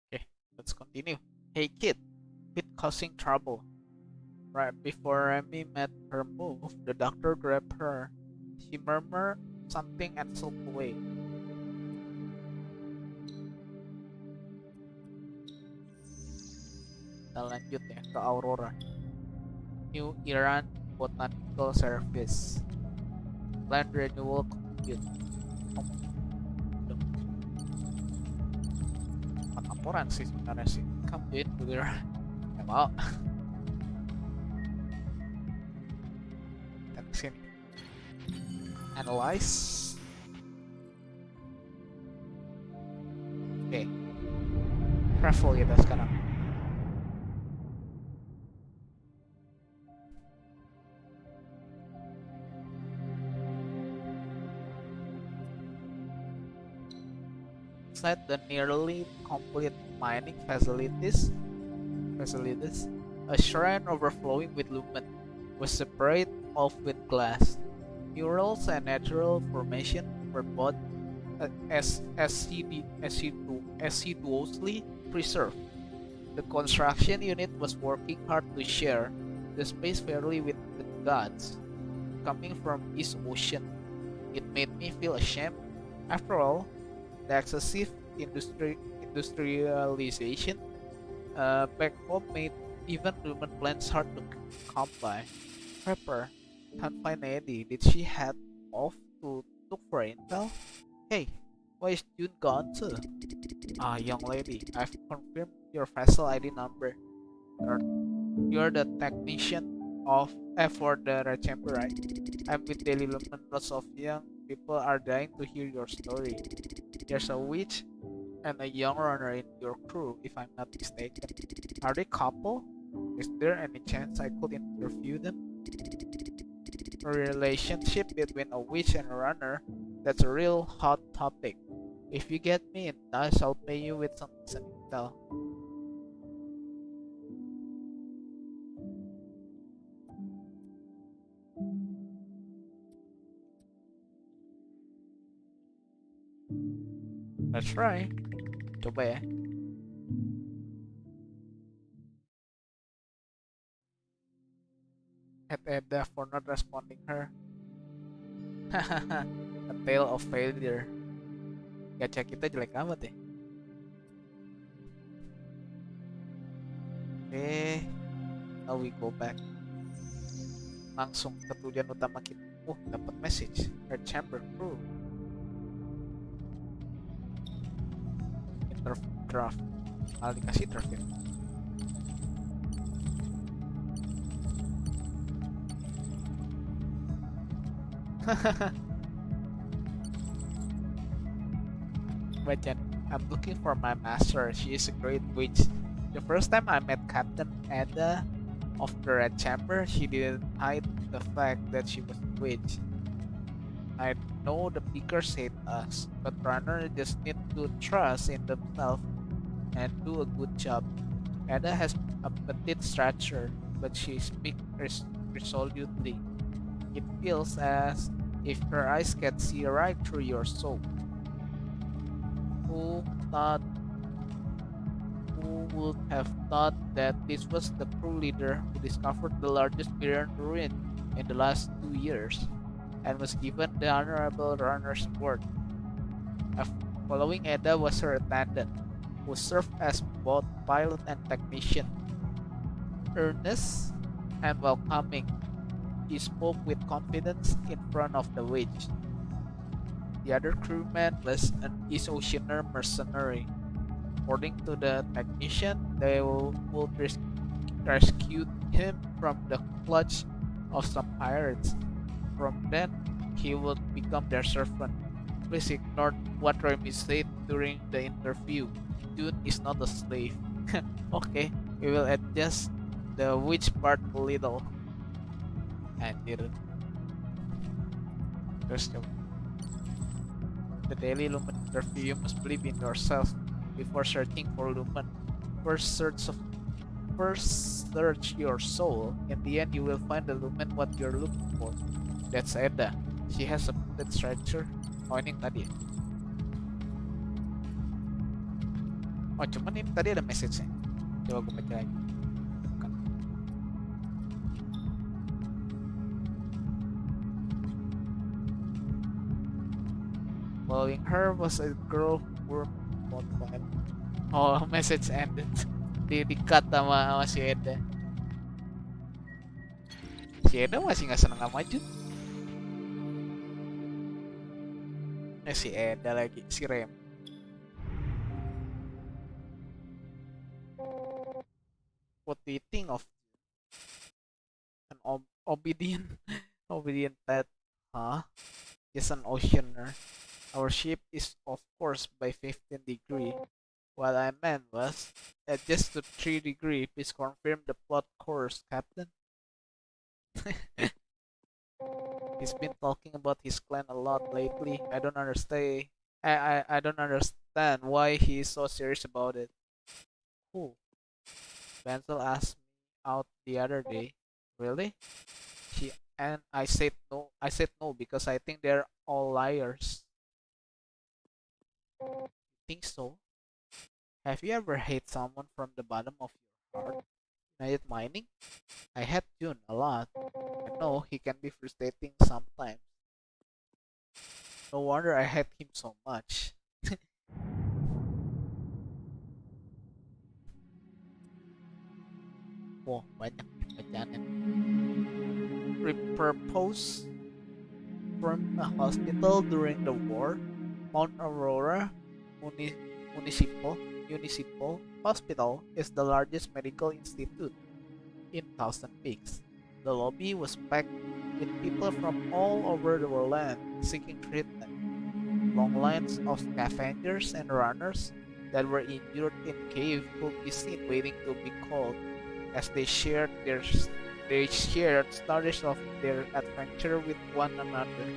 Okay, let's continue. Hey kid, quit causing trouble. Right before Remy met her move, the doctor grabbed her. She murmured something and slipped away. Kita lanjut ya ke Aurora. New Iran Botanical Service. Land renewal complete. Laporan sih sebenarnya sih. Come in to the Gak mau. Kita kesini. Analyze. Oke. Travel kita sekarang. Inside the nearly complete mining facilities, a shrine overflowing with lumen was separated off with glass. Murals and natural formation were both assiduously preserved. The construction unit was working hard to share the space fairly with the gods. Coming from East Ocean, it made me feel ashamed. After all, the excessive industrialization back home made even human plants hard to come by. Pepper, can't find Eddie. Did she head off to look for intel? Hey, why is June gone too? Young lady, I've confirmed your vessel ID number. You're the technician for the red chamber, right? I'm with Daily Lumen. Lots of young people are dying to hear your story. There's a witch and a young runner in your crew, if I'm not mistaken. Are they couple? Is there any chance I could interview them? A relationship between a witch and a runner? That's a real hot topic. If you get me in touch, I'll pay you with some intel. Let's try. Coba ya. At Edda for not responding her. A tale of failure. Gacha kita jelek amat ya. Now we go back. Langsung ke tujuan utama kita. Dapat message. Her chamber crew. Draft. Malah dikasih draft ya. Baca. I'm looking for my master. She is a great witch. The first time I met Captain Ada of the Red Chamber, she didn't hide the fact that she was a witch. I know the pickers hate us, but runners just need to trust in themselves and do a good job. Ada has a petite stature, but she speaks resolutely. It feels as if her eyes can see right through your soul. Thought Who would have thought that this was the crew leader who discovered the largest Miriam ruin in the last 2 years and was given the Honorable Runner's Award? Following Ada was her attendant, who served as both pilot and technician. Earnest and welcoming, she spoke with confidence in front of the witch. The other crewman was an East Oceaner mercenary. According to the technician, they would rescue him from the clutch of some pirates. From then, he would become their servant. Please ignore what Remy said during the interview. June is not a slave. Okay, we will adjust the witch part a little. Anjir. Terus the daily Lumen interview, you must believe in yourself before searching for Lumen. First search your soul. In the end, you will find the Lumen what you're looking for. That's Ada. She has a pet structure. Oh, ini yang tadi ya? Oh, cuman ini tadi ada message-nya. Coba gue baca lagi. Bukan. Following her was a girl who worked. Oh, message ended. Di-cut sama si Eda. Si Eda masih nggak seneng sama Jun. Si Eda lagi, si Rem. What do you think of an obedient pet? Huh? Just an oceaner. Our ship is of course by 15 degree. What I meant was adjust to 3 degree. Please confirm the plot course, Captain. He's been talking about his clan a lot lately. I don't understand. I don't understand why he is so serious about it. Cool. Benzel asked me out the other day. Really? I said no. I said no because I think they're all liars. Think so? Have you ever hate someone from the bottom of your heart? United Mining? I hate June a lot. I know he can be frustrating sometimes. No wonder I hate him so much. Wow, banyak bacaannya. Repurposed from a hospital during the war, Mount Aurora Municipal Hospital is the largest medical institute in Thousand Peaks. The lobby was packed with people from all over the land seeking treatment. Long lines of scavengers and runners that were injured in cave could be seen waiting to be called as they shared stories of their adventure with one another.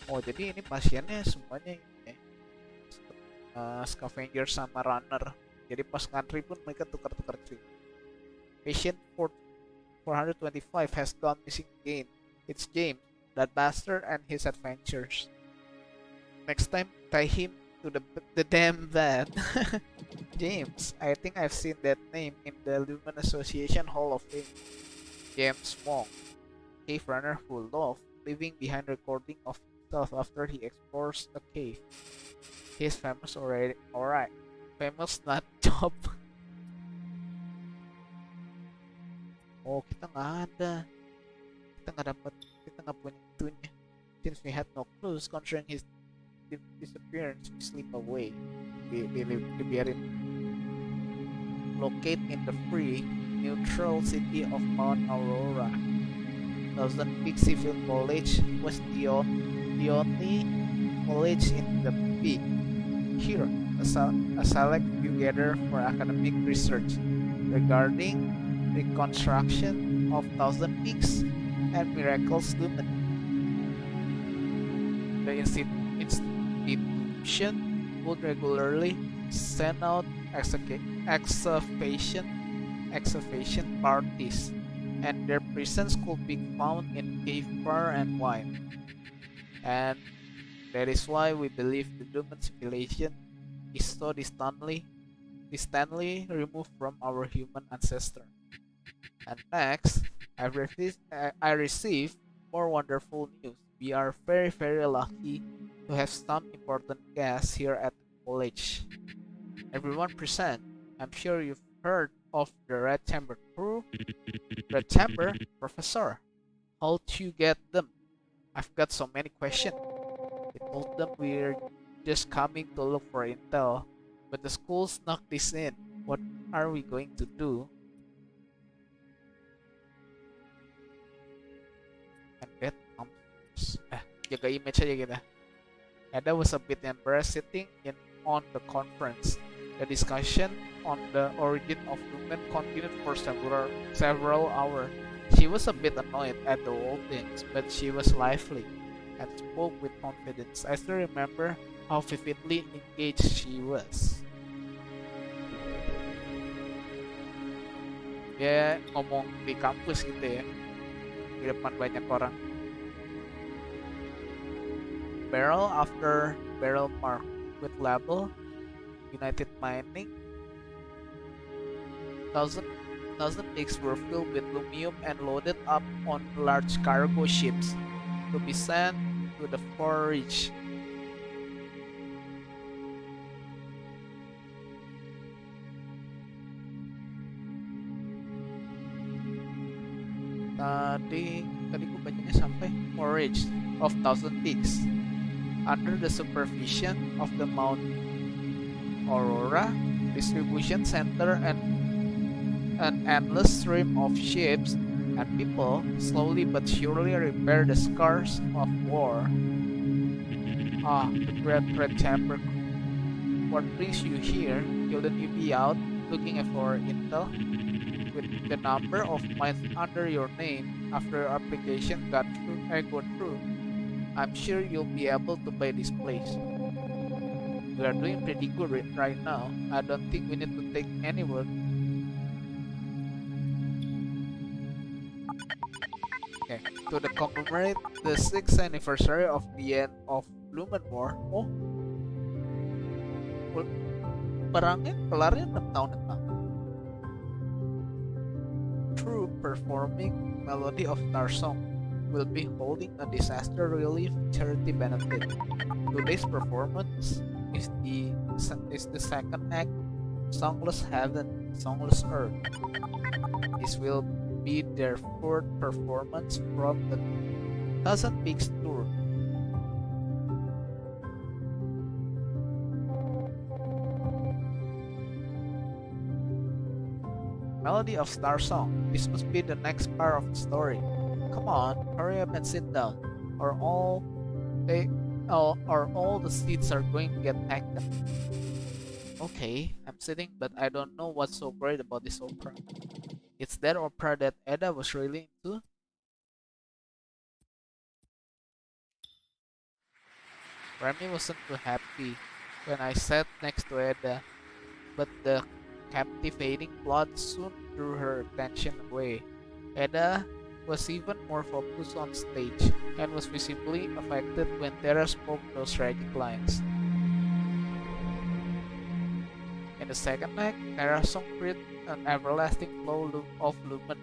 Oh, jadi ini pasiennya semuanya ini scavenger sama runner. Jadi pas ngantri pun mereka tukar-tukar cerita. Patient 425 has gone missing again. It's James, that bastard, and his adventures. Next time, tie him to the damn bed. James, I think I've seen that name in the Lumen Association Hall of Fame. James Wong, cave runner who loved leaving behind recording of himself after he explores a cave. He's famous already. Alright. Famous not job. Oh, kita nggak ada. Kita nggak punya itunya. Since we had no clues concerning his disappearance, we slip away. Dibiarin. Locate in the free, neutral city of Mount Aurora. Thousand Peak Civil College was the only college in the peak. Here, a select view-gather for academic research regarding reconstruction of Thousand Peaks and Miracles Lumen. The institution would regularly send out excavation parties, and their presence could be found in cave far and wide. and that is why we believe the human civilization is so distantly removed from our human ancestor. And next, I received more wonderful news. We are very, very lucky to have some important guests here at the college. Everyone present, I'm sure you've heard of the Red Chamber crew. Red Chamber, Professor, how'd you get them? I've got so many questions. I told them we're just coming to look for intel, but the school snuck this in. What are we going to do? And that comes. Jaga image aja kita. Ada was a bit embarrassed sitting in on the conference. The discussion on the origin of human continued for several hours. She was a bit annoyed at the whole thing, but she was lively and spoke with confidence. I still remember how vividly engaged she was. Dia ngomong di kampus gitu ya, di depan banyak orang. Barrel after barrel marked with label United Mining. Thousand pigs were filled with lumium and loaded up on large cargo ships to be sent to the Far East. Tadi gue bacanya sampai forage of thousand peaks under the supervision of the Mount Aurora distribution center, and an endless stream of ships and people slowly but surely repair the scars of war. The Great Red Chamber. What brings you here? Shouldn't you be out looking for intel? With the number of mines under your name after your application got through, I'm sure you'll be able to buy this place. We are doing pretty good right now. I don't think we need to take any work. Okay, to commemorate the 6th anniversary of the end of Lumen War. Oh, perangnya kelarnya 6 tahun yang lalu. Through performing Melody of Starsong, will be holding a disaster relief charity benefit. Today's performance is the second act, Songless Heaven, Songless Earth. This will be their 4th performance from the Thousand Peaks Tour. Melody of Starsong. This must be the next part of the story. Come on, hurry up and sit down, or all the seats are going to get taken. Okay, I'm sitting, but I don't know what's so great about this opera. It's that opera that Ada was really into. Remy wasn't too happy when I sat next to Ada, but the captivating plot soon drew her attention away. Ada was even more focused on stage and was visibly affected when Tara spoke those tragic lines. In the second act, Tara song created an everlasting flow of lumen,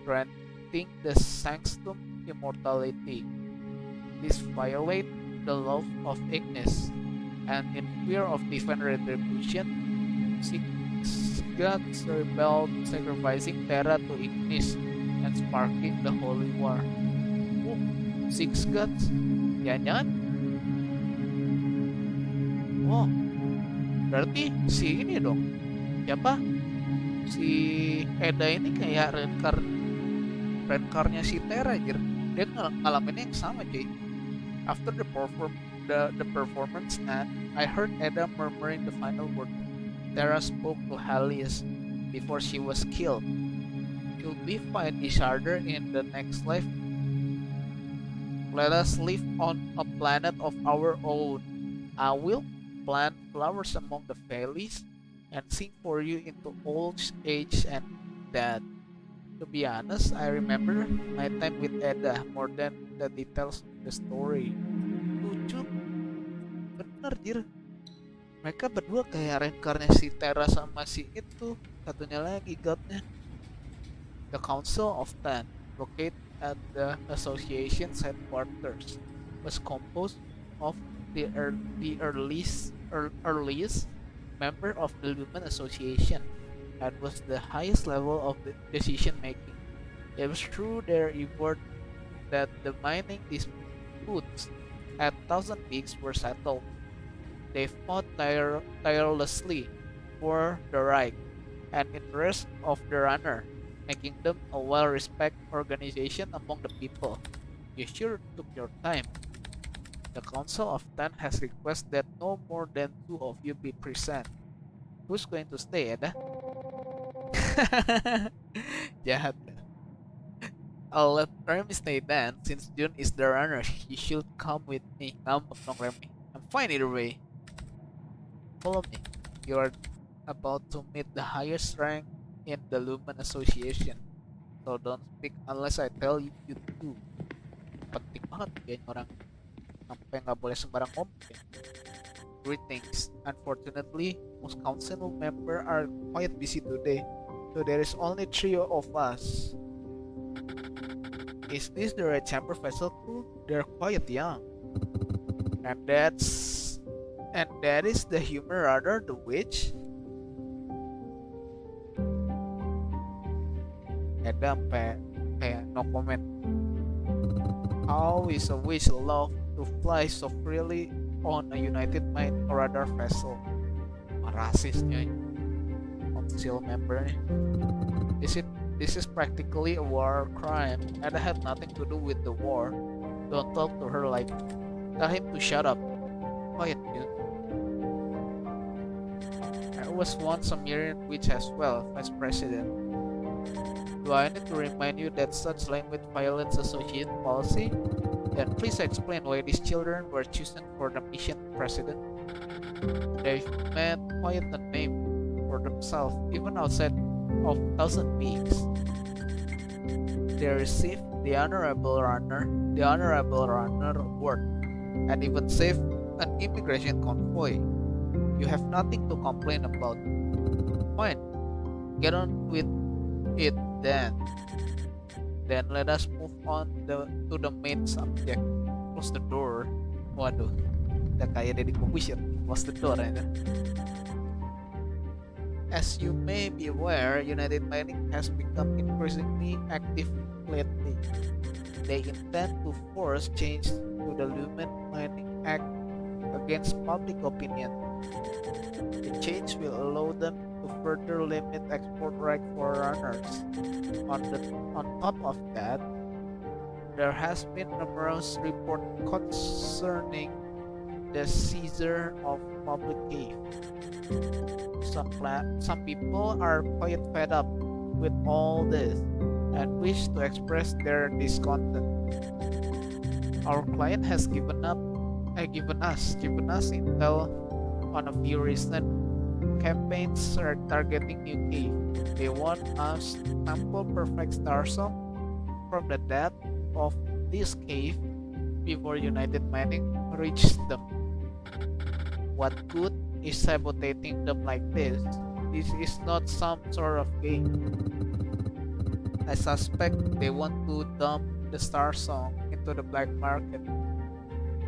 granting the sanctum immortality. This violated the law of Ignis, and in fear of divine retribution, six gods rebelled, sacrificing Terra to Ignis and sparking the holy war. Oh, 6 gods? Jangan? Oh, berarti si ini dong. Siapa? Si Eda ini kayak reincarnnya si Terra anjir. Dia ngalamin yang sama cuy. After the performance, I heard Eda murmuring the final word. Terra spoke to Helios before she was killed. Should we find each other in the next life? Let us live on a planet of our own. I will plant flowers among the valleys and sing for you into old age and death. To be honest, I remember my time with Eda more than the details of the story. lucu bener jir. Mereka berdua kayak reinkarnasi Terra sama si itu satunya lagi godnya. The Council of Ten, located at the association's headquarters, was composed of the earliest member of the Lumen Association and was the highest level of the decision making. It was through their effort that the mining disputes at Thousand Peaks were settled. They fought tirelessly for the right and interest of the runner, making them a well-respected organization among the people. You sure took your time. The Council of Ten has requested that no more than 2 of you be present. Who's going to stay, Ada? Jahat. I'll let Remy stay then, since June is the runner. You should come with me. Ngambek dong Remy. I'm fine either way. Follow me. You are about to meet the highest rank in the Lumen Association. So don't speak unless I tell you to. Penting banget kayaknya orang. Sampai nggak boleh sembarang ngomong ya. Greetings. Unfortunately, most council members are quite busy today, so there is only 3 of us. Is this the Red Chamber vessel crew? They're quite young. And that is the humor rather the witch. Ada kayak no comment. How is a witch allowed to fly so freely on a United Mind radar vessel? Rasisnya council member. This is practically a war crime, and I had nothing to do with the war. Don't talk to her like. Tell him to shut up. Quiet, dude. I was once a Myriad witch as well, Vice President. Do I need to remind you that such language violates associate policy? Then please explain why these children were chosen for the mission, President. They've made quite a name for themselves, even outside of Thousand Peaks. They received the Honorable Runner Award, and even saved an immigration convoy. You have nothing to complain about. Fine, get on with it then. Then let us move on to the main subject. Close the door. Waduh, udah kayak Deddy Corbuzier. Close the door aja. As you may be aware, United Mining has become increasingly active lately. They intend to force change to the Lumen Mining Act against public opinion. The change will allow them to further limit export rights for runners. On top of that, there has been numerous reports concerning the seizure of public cave. Some people are quite fed up with all this and wish to express their discontent. Our client has given us intel on a few recent campaigns targeting new cave. They want us to sample perfect Starsong from the depth of this cave before United Mining reaches them. What good is sabotaging them like this? This is not some sort of game. I suspect they want to dump the Starsong into the black market,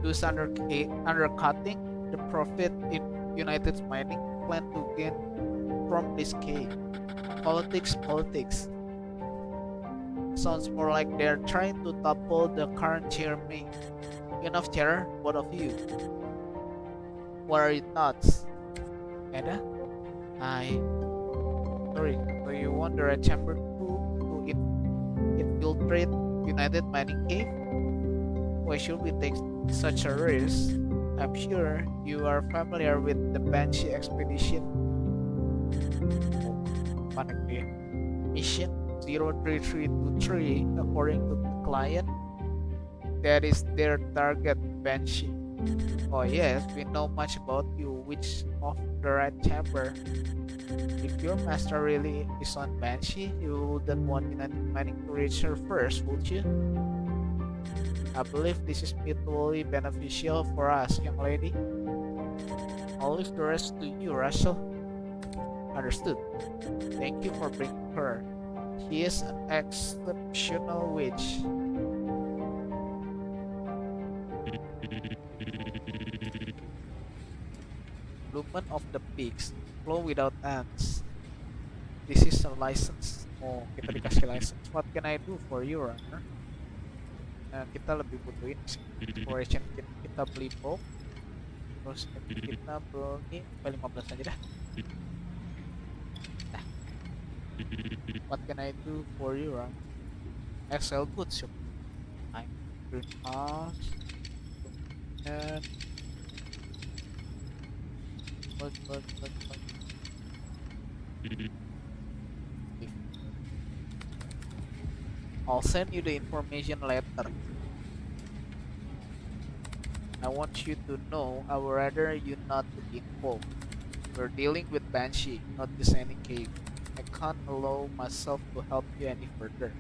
thus undercutting the profit in United Mining plan to gain from this cave. Politics. Sounds more like they're trying to topple the current chairman. Enough chatter, both of you. What are your thoughts? Ada? So you want the Red Chamber crew to infiltrate United Mining Cave? Why should we take such a risk? I'm sure you are familiar with the Banshee expedition. Panik dia. Mission 03323, according to the client, that is their target, Banshee. Oh yes, we know much about you, witch of the Red Chamber. If your master really is on Banshee, you wouldn't want United Mining to reach her first, would you? I believe this is mutually beneficial for us, young lady. I'll leave the rest to you, Russell. Understood. Thank you for bringing her. She is an exceptional witch. Lumen of the Peaks, flow without ends. This is a license. Oh, kita dikasih license. What can I do for you, runner? Nah, kita lebih butuh ini sih. Exploration kit kita beli box. Terus kita beli 15 aja dah. Nah. What can I do for you, runner? XL boots. I'm green house. And what. I'll send you the information later. I want you to know I would rather you not to be involved. We're dealing with Banshee, not just any cave. I can't allow myself to help you any further.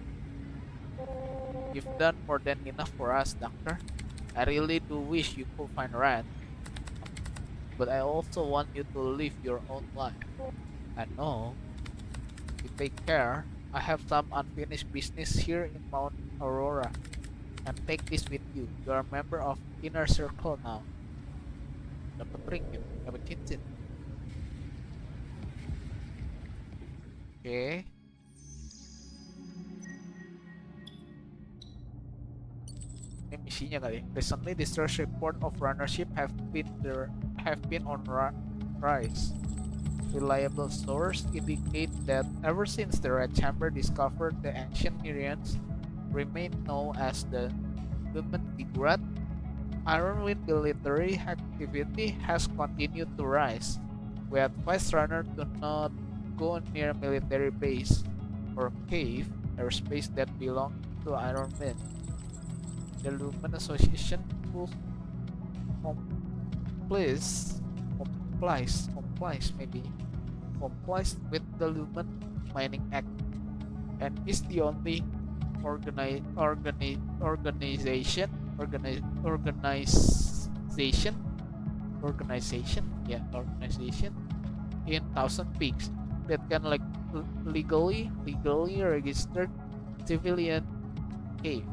You've done more than enough for us, Doctor. I really do wish you could find Rat. But I also want you to live your own life. I know. You take care. I have some unfinished business here in Mount Aurora. And take this with you. You are a member of Inner Circle now. Dapat ring yuk, dapat cincin. Oke. Ini misinya kali. Recently, the source report of runnership have been on rise. Reliable sources indicate that ever since the Red Chamber discovered the ancient Mirians remain known as the Lumen Ziggurat, Ironwind military activity has continued to rise. We advise runners to not go near military base or cave or space that belong to Ironwind. The Lumen Association complies with the Lumen Mining Act and is the only organization in Thousand Peaks that can legally registered civilian cave.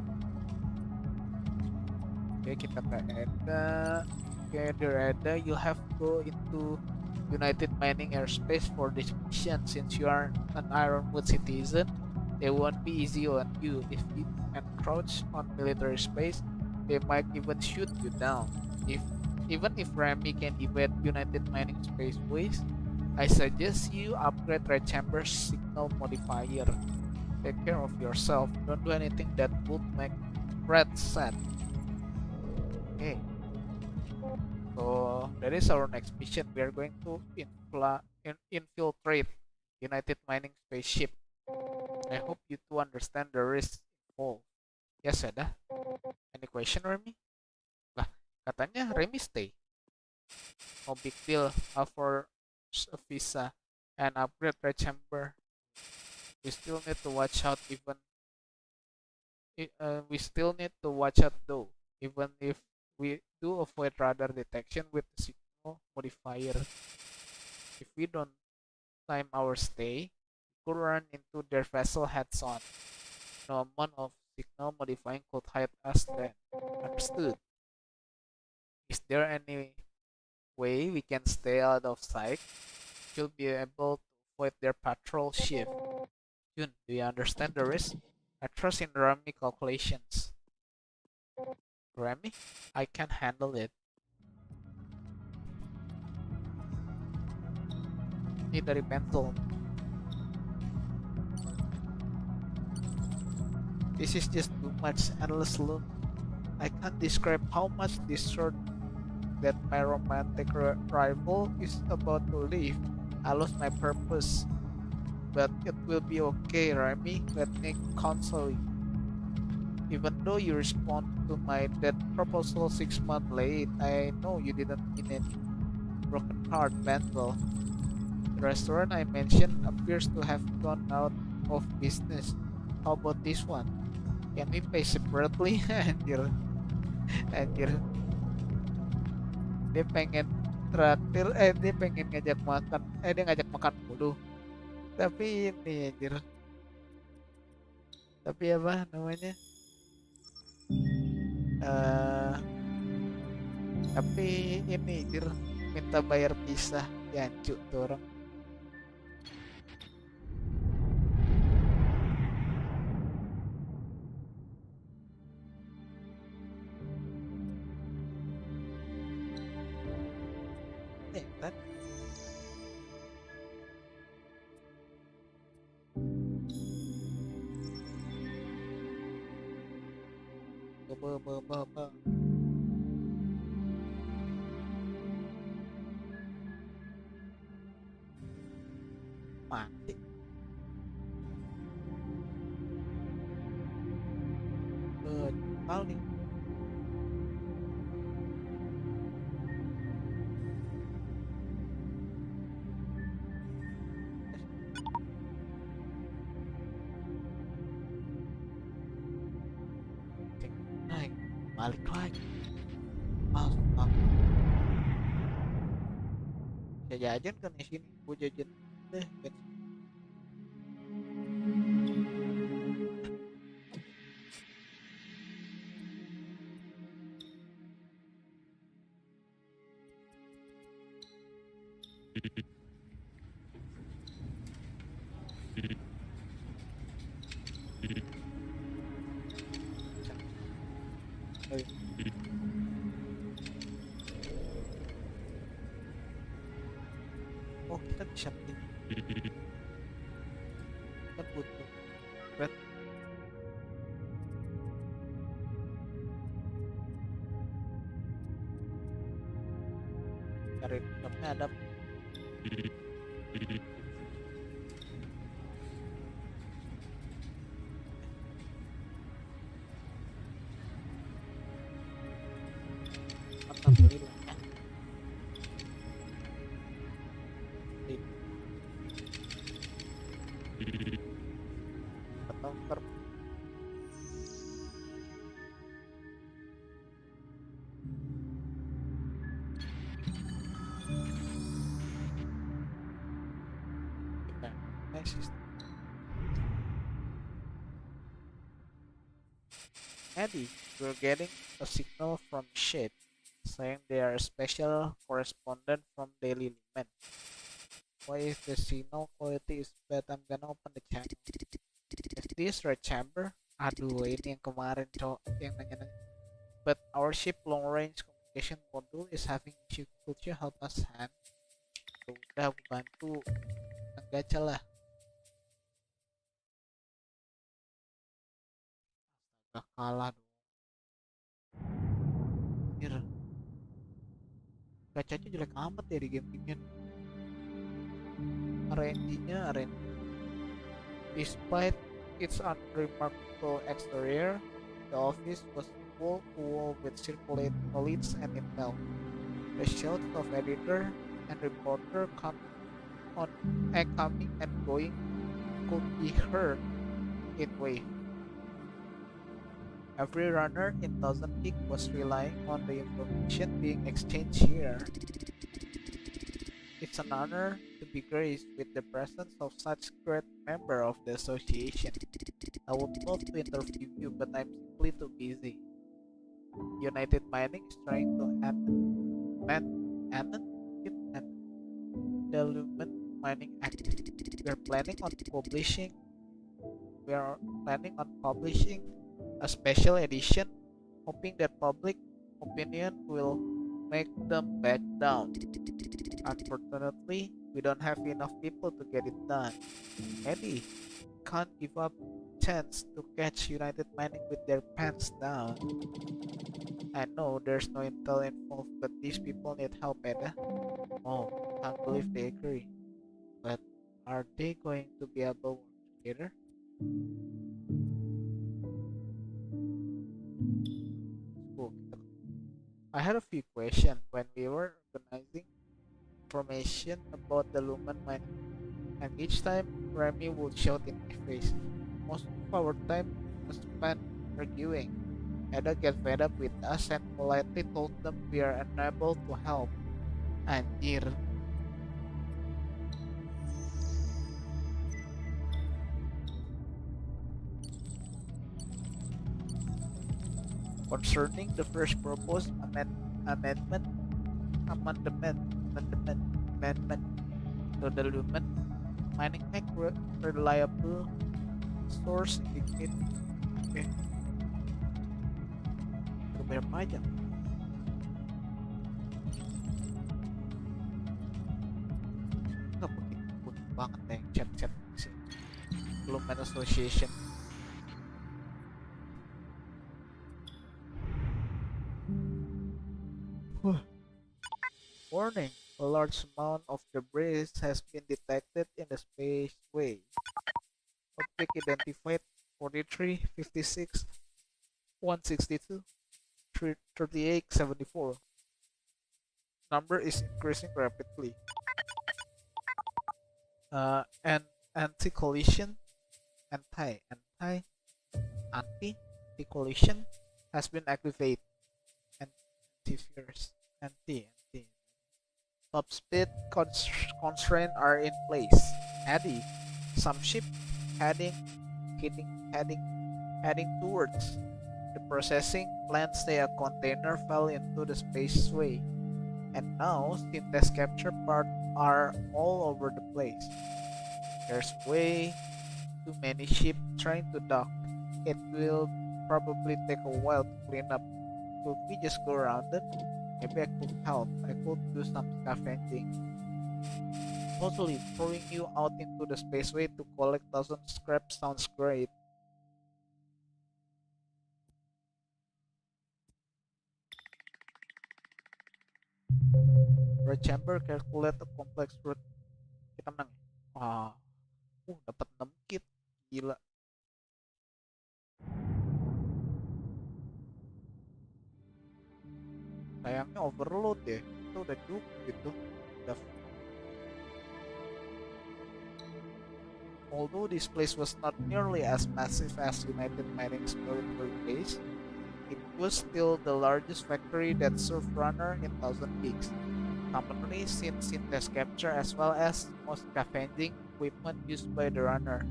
Okay, kita ke Eda. Okay, dear Eda, you'll have to go into United Mining airspace for this mission. Since you are an Ironwood citizen, they won't be easy on you. If you encroach on military space, they might even shoot you down. Even if Remy can evade United Mining spaceways, I suggest you upgrade Red Chamber's signal modifier. Take care of yourself. Don't do anything that would make Red sad. Okay. So that is our next mission. We are going to infiltrate United Mining spaceship. I hope you two understand the risks involved. Yes, ada. Any question, Remy? Lah, katanya Remy stay. No big deal. For a visa and upgrade Red Chamber. We still need to watch out. Though, even if we do avoid radar detection with the signal modifier. If we don't time our stay, we could run into their vessel heads on. No amount of signal modifying could hide us then. Understood? Is there any way we can stay out of sight? You'll be able to avoid their patrol shift. Jun, do you understand the risk? I trust in Remy calculations. Remy, I can handle it. Ini dari pencil. This is just too much, endless look. I can't describe how much this sword that my romantic rival is about to leave. I lost my purpose. But it will be okay, Remy. Let me console you. Even though you respond to my dead proposal 6 months late, I know you didn't mean it. Broken heart, Benville. The restaurant I mentioned appears to have gone out of business. How about this one? Can we pay separately? Anjir. Anjir, dia pengen traktir, dia pengen ngajak makan, dia ngajak makan mulu. Tapi ini anjir, tapi apa namanya? eh tapi ini anjir, minta bayar pisah, jancu tuh orang. Kan? Ba. Mati. Kali. Naik, balik lagi. Astaga. Saya jajan kan di sini, gua jajan deh. Oh, kita bisa ini. Kita butuh red. Cari dapatnya ada. Alhamdulillah. Counter. Eddie, we're getting a signal from Shade saying they are a special correspondent from Daily Liman. Why is the signal quality is bad? I'm gonna open the channel. Is this red chamber? Aduh, ini yang kemarin cowok yang nanya-nanya. But our ship long range communication module is having issue. Could you help us, Han? Udah, aku bantu. Gacha lah. Gak kalah dong. Anjir. Gacanya jelek amat ya di game ini. RNG-nya RNG. Despite its unremarkable exterior, the office was wall-to-wall with circulating leads and intel. The shouts of editor and reporter coming and going could be heard in wave. Every runner in Thousand Peak was relying on the information being exchanged here. It's an honor to be graced with the presence of such great member of the association. I would love to interview you, but I'm simply too busy. United Mining is trying to the Lumen Mining Act. We are planning on publishing a special edition, hoping that public opinion will make them back down. Unfortunately, we don't have enough people to get it done. Eddie can't give up chance to catch United Mining with their pants down. I know there's no intel involved, but these people need help, Eda. Oh, can't believe they agree. But are they going to be able to work together? Cool. I had a few questions when we were organizing information about the Lumen mine, and each time Remy would shout in my face. Most of our time was spent arguing. Ada get fed up with us and politely told them we are unable to help. Anjir. Concerning the first proposed amendment to the Lumen mining hack reliable source indicate bayar pajak. Nggak begitu butuh banget deh chat-chat sih. Lumen Association. Warning, a large amount of debris has been detected in the spaceway. Object identified 43, 56, 162, 38, 74. Number is increasing rapidly. And anti-collision has been activated. Anti top speed constraint are in place. Addy, some ship heading towards the processing plant. Say a container fell into the spaceway, and now synthesis capture parts are all over the place. There's way too many ships trying to dock. It will probably take a while to clean up. Could we just go around it? Maybe I could help. I could do some scavenging. Totally, throwing you out into the spaceway to collect dozen scrap sounds great. Red chamber, calculate a complex route. Kita menang ya? Dapat 6 kit. Gila. Sayangnya overload ya. Itu udah cukup gitu. Although this place was not nearly as massive as United Mining's military base, it was still the largest factory that served Runner in Thousand Peaks. Commonly seen synthesis capture as well as most scavenging equipment used by the Runner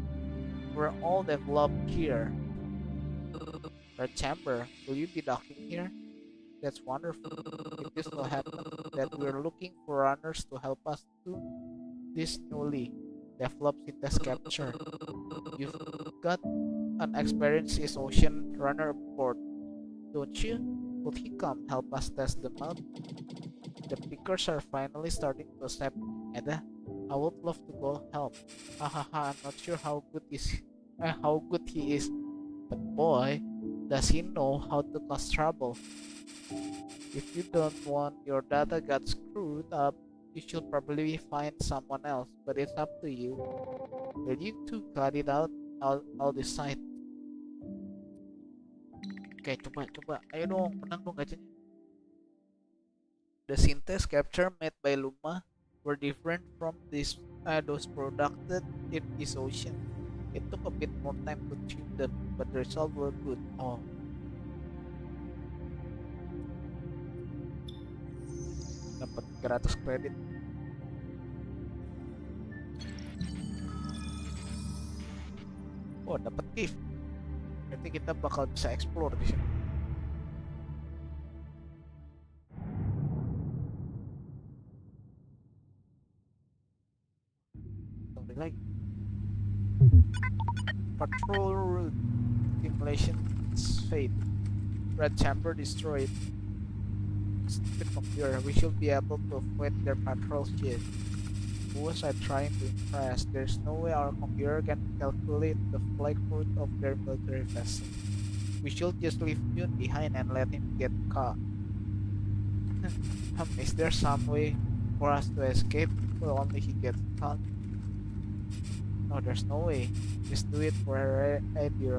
were all developed here. Red Chamber, will you be docking here? That's wonderful. If this will happen, that we're looking for runners to help us do this newly developed synthesis capture. You've got an experienced ocean runner aboard, don't you? Would he come help us test them out? The pickers are finally starting to accept Ada. I would love to go help. Hahaha, I'm not sure how good he is, but boy, does he know how to cause trouble. If you don't want your data got screwed up, you should probably find someone else, but it's up to you. Will you two cut it out? I'll decide. Oke, coba. Ayo dong, menang dong gacanya. The synthesis capture made by Luma were different from those produced in this ocean. It took a bit more time to tune them, but the results were good. Dapat 300 kredit. Dapat gift. Berarti kita bakal bisa explore di sini. Sampai lagi. Patrol route. Simulation fate. Red chamber destroyed. Stupid computer. We should be able to avoid their patrol shit. Who was I trying to impress? There's no way our computer can calculate the flight route of their military vessel. We should just leave Yun behind and let him get caught. Is there some way for us to escape? Well, only he gets caught. No, there's no way. Just do it for Eddie.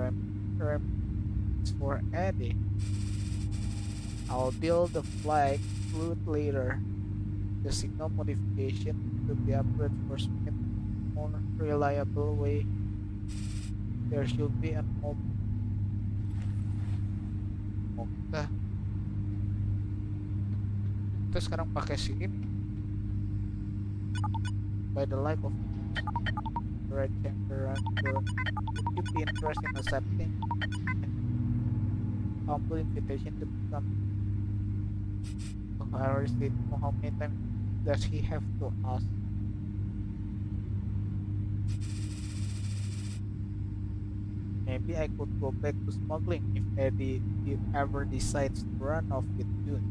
It's for Eddie. I'll build the flag route later. The signal modification to be upgraded for a more reliable way. There should be an mau kita sekarang pakai si ini, by the light of red chamber, would you be interested in accepting humble invitation to become a Harris did? How many times does he have to ask? Maybe I could go back to smuggling if Eddie ever decides to run off with you.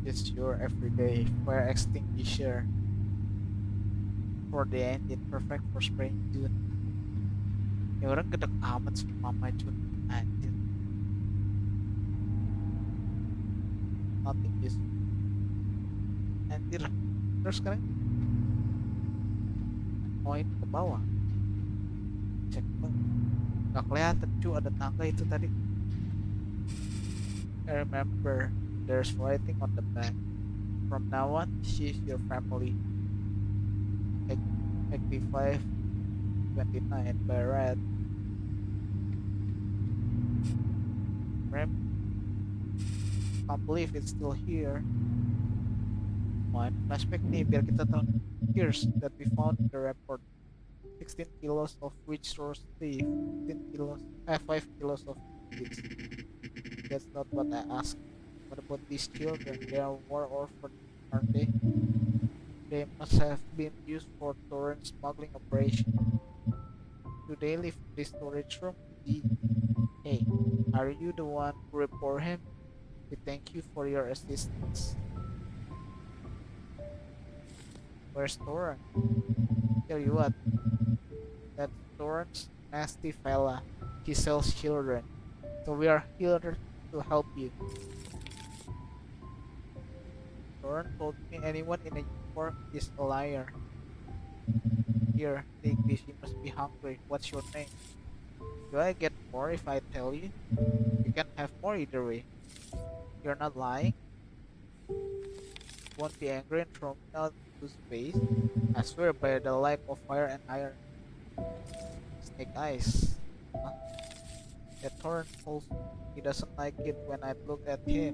It's your everyday fire extinguisher for the engine, perfect for spraying Jun. Ya orang gedek amat sama Mama Jun, anjir. Nothing is anjir. Terus sekarang mau ini ke bawah, cek nggak kelihatan cu, ada tangga itu tadi. I remember there's writing on the back. From now on, she's your family. 8529 by Red. Rem, can't believe it's still here. One flashback nih biar kita tahu. Here's that we found in the report. 16 kilos of which source thief, 5 kilos of kids. That's not what I asked. What about these children? They are war orphans, aren't they? They must have been used for torrent smuggling operation. Do they live in the storage room? Hey, are you the one who report him? We thank you for your assistance. Where's Torrent? Tell you what, that Torrent's nasty fella. He sells children. So we are here to help you. Torrent told me anyone in a uniform is a liar. Here, take this, you must be hungry. What's your name? Do I get more if I tell you? You can have more either way. You're not lying? Won't be angry and throw me out to space? I swear by the light of fire and iron. Snake eyes. Huh? That Torrent falls. He doesn't like it when I look at him.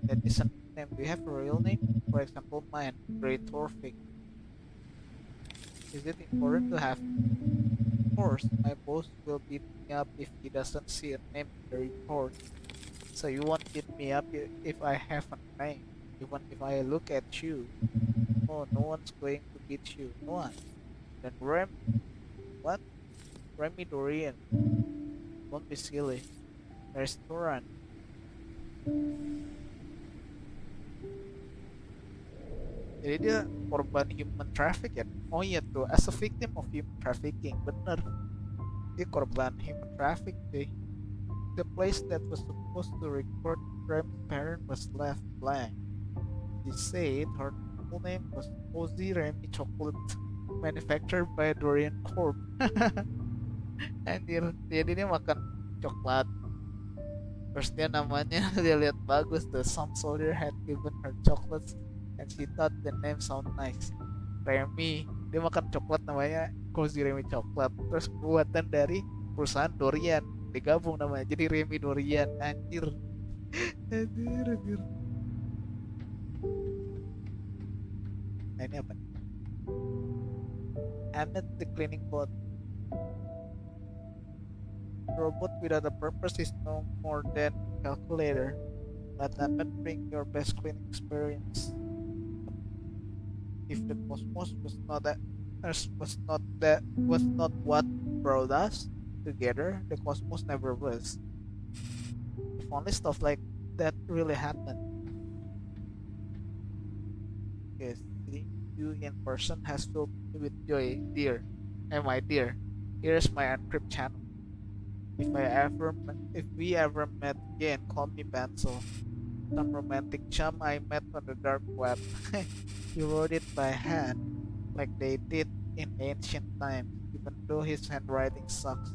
That isn't his name. Do you have a real name? For example, mine, Great Torfik. Is it important to have? Of course, my boss will beat me up if he doesn't see a name in the report. So you won't beat me up if I have a name, even if I look at you. Oh, no one's going to beat you. No one. Then what? Remy Dorian. Don't be silly. Restaurant. Jadi dia korban human traffic ya? Oh iya tuh, as a victim of human trafficking, bener. Dia korban human traffic deh. The place that was supposed to record Rem's parent was left blank. She said her full name was Cozy Remy Chocolate, manufactured by Dorian Corp. Anjir, jadi dia makan coklat. Terus dia namanya dia lihat bagus, the some soldier had given her chocolates and she thought the name sound nice. Remy, dia makan coklat namanya Cozy Remy Coklat. Terus buatan dari perusahaan Dorian, digabung namanya jadi Remy Dorian. Anjir. Anjir. Nah ini apa? Amid the cleaning bot. Robot without a purpose is no more than calculator. Let Amid bring your best cleaning experience. If the cosmos was not what brought us together, the cosmos never was. If only stuff like that really happened. Yes, seeing you in person has filled me with joy, dear. My dear, here's my encrypt channel. If we ever met again, call me Pencil. Some romantic chum I met on the dark web. He wrote it by hand, like they did in ancient times, even though his handwriting sucks.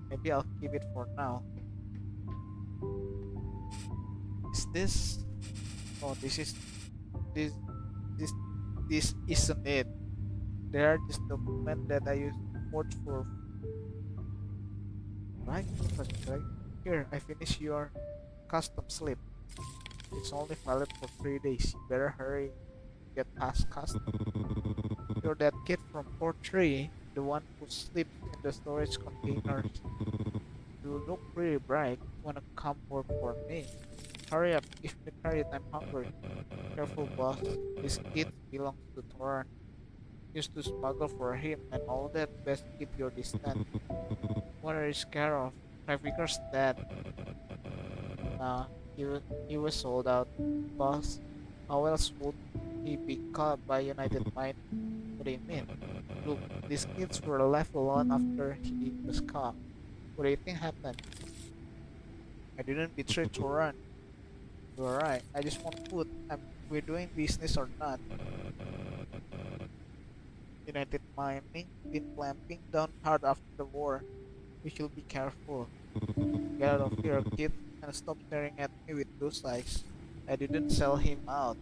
Maybe I'll keep it for now. Is this? Oh, this isn't it. They are just documents that I use words for. Right? Right. Here, I finish your custom slip. It's only valid for 3 days. You better hurry. Get past custom. You're that kid from port 3, the one who sleeps in the storage containers. You look pretty bright. Wanna come work for me? Hurry up, give me credit, I'm hungry. Careful, boss. This kid belongs to Toran. Used to smuggle for him and all that. Best keep your distance. What are you scared of? Trafficker's dead. Nah, he was sold out. Boss, how else would he be caught by United Mind? What do you mean? Look, these kids were left alone after he was caught. What do you think happened? I didn't betray Toran. You're right. I just want food. We're doing business or not. United Mining been clamping down hard after the war. We should be careful. Get out of here, kid, and stop staring at me with those eyes. I didn't sell him out.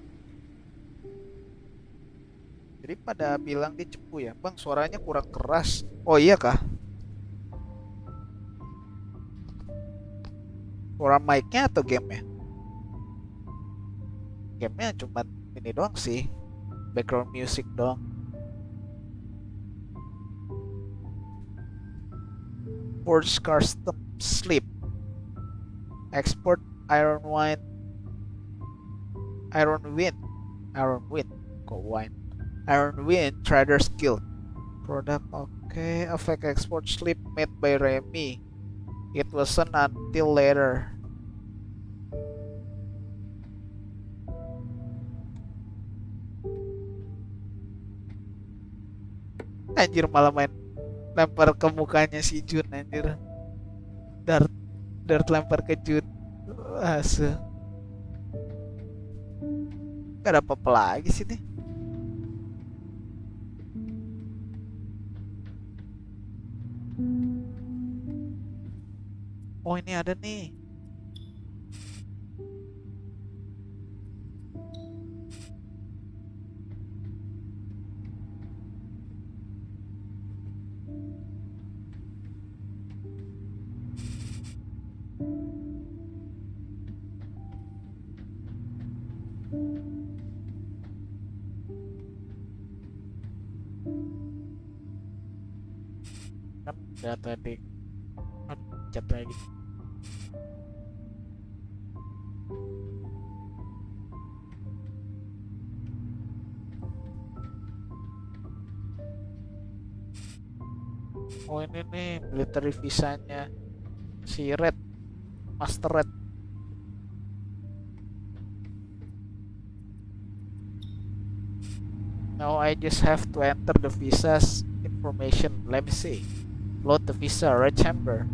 Jadi pada bilang dia cepu ya, bang suaranya kurang keras. Oh iya kah? Suara mic-nya atau game-nya? Game-nya cuma ini doang sih, background music doang. Forge custom slip. Export iron wind. Kok wine? Iron wind trader skill. Product okay. A fake export slip made by Remy. It wasn't until later. Anjir malah main lempar ke mukanya si Jun anjir. Dart lempar ke Jun. Ase. Gak ada apa-apa lagi sih nih. Oh ini ada nih. Kan udah tadi chat lagi. Oh ini nih military visanya si Red, Master Red. Now I just have to enter the visa's information. Let me see. Load the visa, red chamber.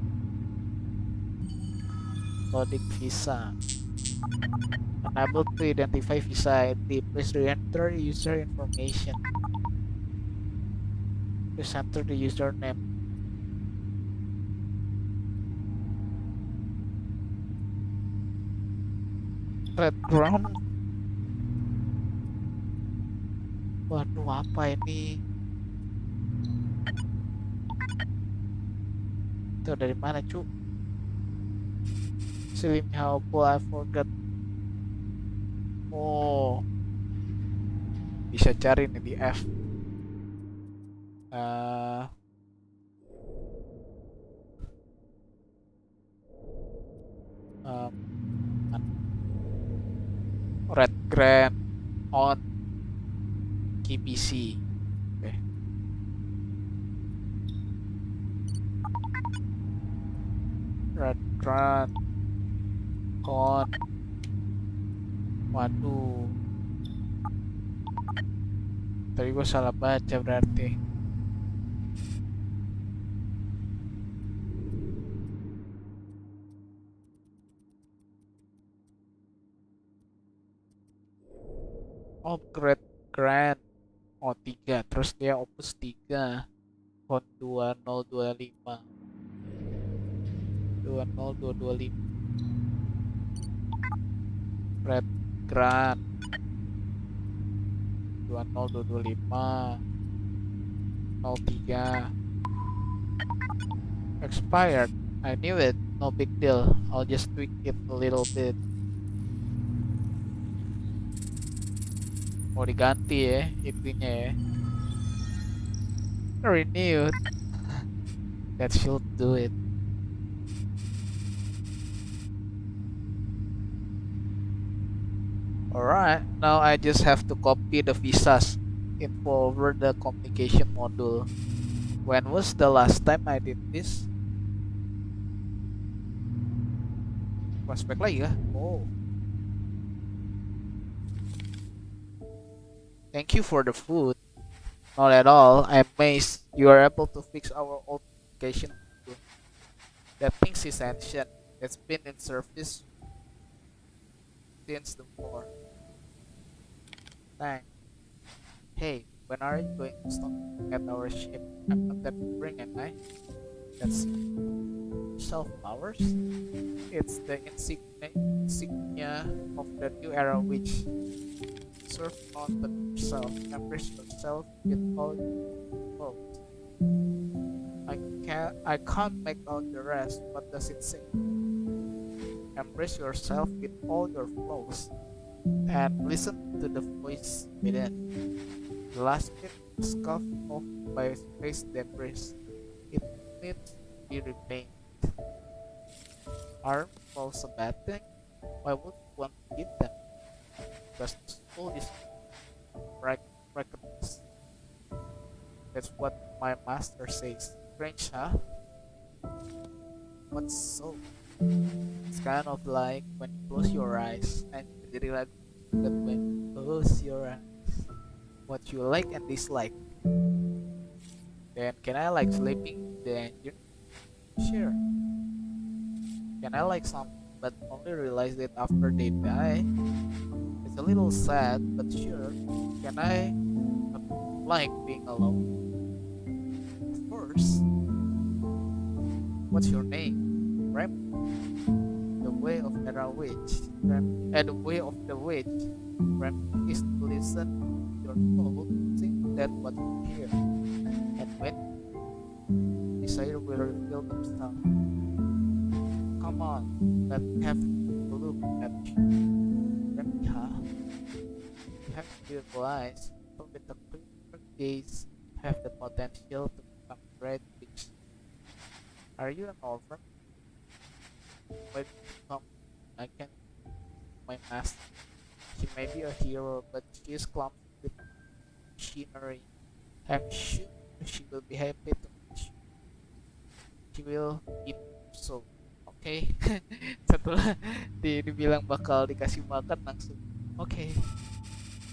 Loading visa. Unable to identify visa ID. Please re-enter user information. Please enter the username. Red ground. Waduh apa ini? Itu dari mana cu? Slim how I forgot. Oh, bisa cari nih di F. Red Grand on KBC. Okay. Red Grand on. Waduh. Tadi gue salah baca berarti. Upgrade Grand. Oh 3, terus dia Opus 3 Font 20225 20225 Red Grand 20225 03 expired. I knew it. No big deal. I'll just tweak it a little bit. Mau diganti ya intinya ya. Renewed. That should do it. Alright, now I just have to copy the visas info over the communication module. When was the last time I did this? Prospek lagi kah? Oh. Thank you for the food. Not at all. I'm amazed you are able to fix our old communication module. That thing is ancient. It's been in service since the war. Thanks. Hey, when are you going to stop at our ship? I'm not that boring, am I? That's self-flowers. It's the insignia of the new era which serve on but yourself. Embrace yourself with all your flaws. I can't make out the rest. What does it say? Embrace yourself with all your flaws and listen to the voice within. The last bit was scuffed off by space debris. It needs to be repainted. Are flaws a bad thing? Why would you want to keep them? Because the soul is recognize. That's what my master says. Strange, huh? What's so? It's kind of like when you close your eyes and you really like that when you close your eyes. What you like and dislike. Then can I like sleeping in the engine? Sure. Can I like something but only realize it after they die? It's a little sad, but sure. Can I like being alone? Of course. What's your name? Rem? The way of the witch. The way of the witch. Rem is to listen to your soul, sing that what you hear. And when desire will reveal themselves. Come on, let's have a look at you. Rem, huh? You have beautiful eyes, but with a clear gaze, have the potential to become red witch. Are you an orphan? When you come, I can my master. She may be a hero, but she is clumsy with machinery. I'm sure she will be happy to meet you. She will eat your soul. Okay. Setelah dibilang bakal dikasih makan langsung. Okay.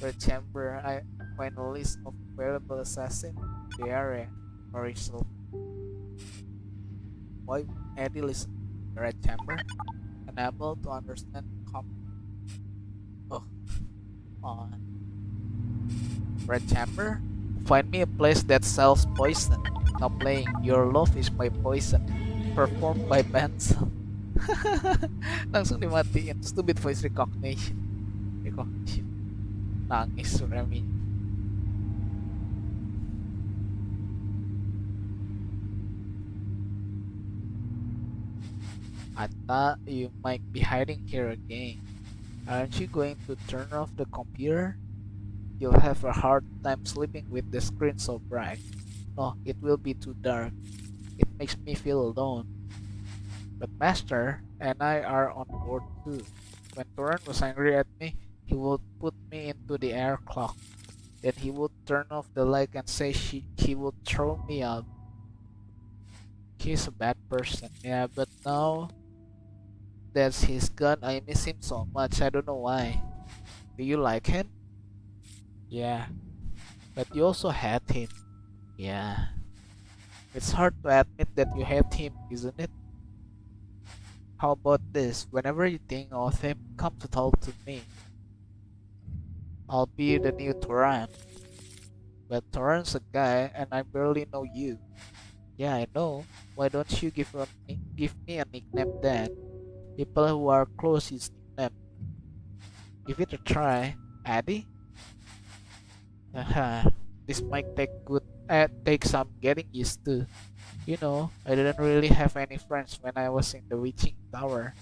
Red Chamber, I find a list of available assassins in the area. Marisol. Why would Eddie listen to the Red Chamber? Unable to understand oh, on. Red Chamber? Find me a place that sells poison. Now playing Your Love Is My Poison. Performed by Benson. Langsung dimatiin. Stupid voice recognition. Nangis Remy. I thought you might be hiding here again. Aren't you going to turn off the computer? You'll have a hard time sleeping with the screen so bright. No, it will be too dark. It makes me feel alone. But Master and I are on board too. When Toran was angry at me, he would put me into the air clock. Then he would turn off the light and say he would throw me out. He's a bad person, yeah, but now that's his gun, I miss him so much. I don't know why. Do you like him? Yeah. But you also hate him. Yeah. It's hard to admit that you hate him, isn't it? How about this? Whenever you think of him, come to talk to me. I'll be the new Turan. But Turan's a guy and I barely know you. Yeah, I know. Why don't you give me a nickname then? People who are close use nickname. Give it a try. Addy? Haha. This might take good It takes some getting used to. You know, I didn't really have any friends when I was in the witching tower.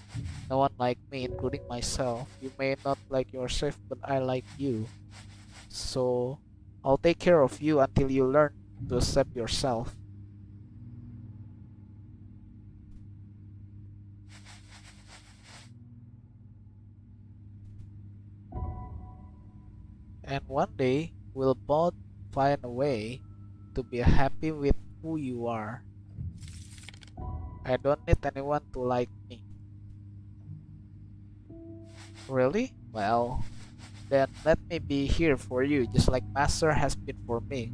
No one liked me, including myself. You may not like yourself, but I like you. So, I'll take care of you until you learn to accept yourself. And one day, we'll both find a way to be happy with who you are. I don't need anyone to like me. Really? Well, then let me be here for you, just like Master has been for me.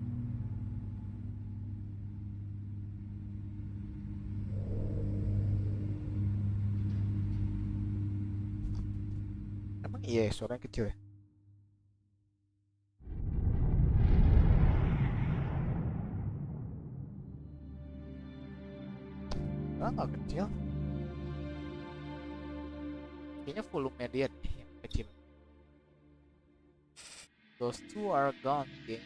Emang iya suaranya kecil ya? Ah, nggak kecil. Kayaknya volume dia nih yang kecil. Those two are gone, gang.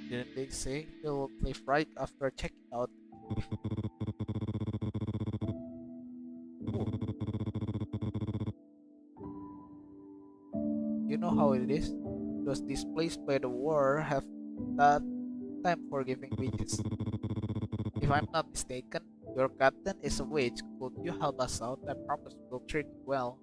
Didn't they say they will play right after checking out? Ooh. You know how it is? Those displaced by the war have that time for giving wages. If I'm not mistaken, your captain is a witch. Could you help us out? I promise we'll treat you well.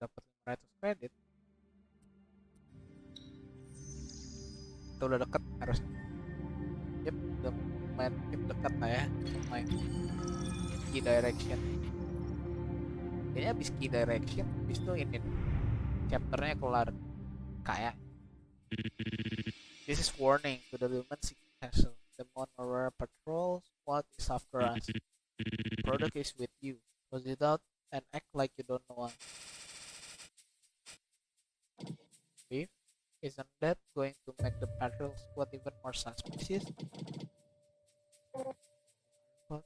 Dapat 500 kredit. Kita udah deket harusnya. Yep, udah main tim dekat lah ya. Main key direction. Kayaknya abis key direction, abis itu ini chapternya kelar kayak. This is warning to the Lumen's Castle. The Monora Patrol squad is after us. Product is with you. Close it out and act like you don't know us. Beef, isn't that going to make the patrol squad even more suspicious? What?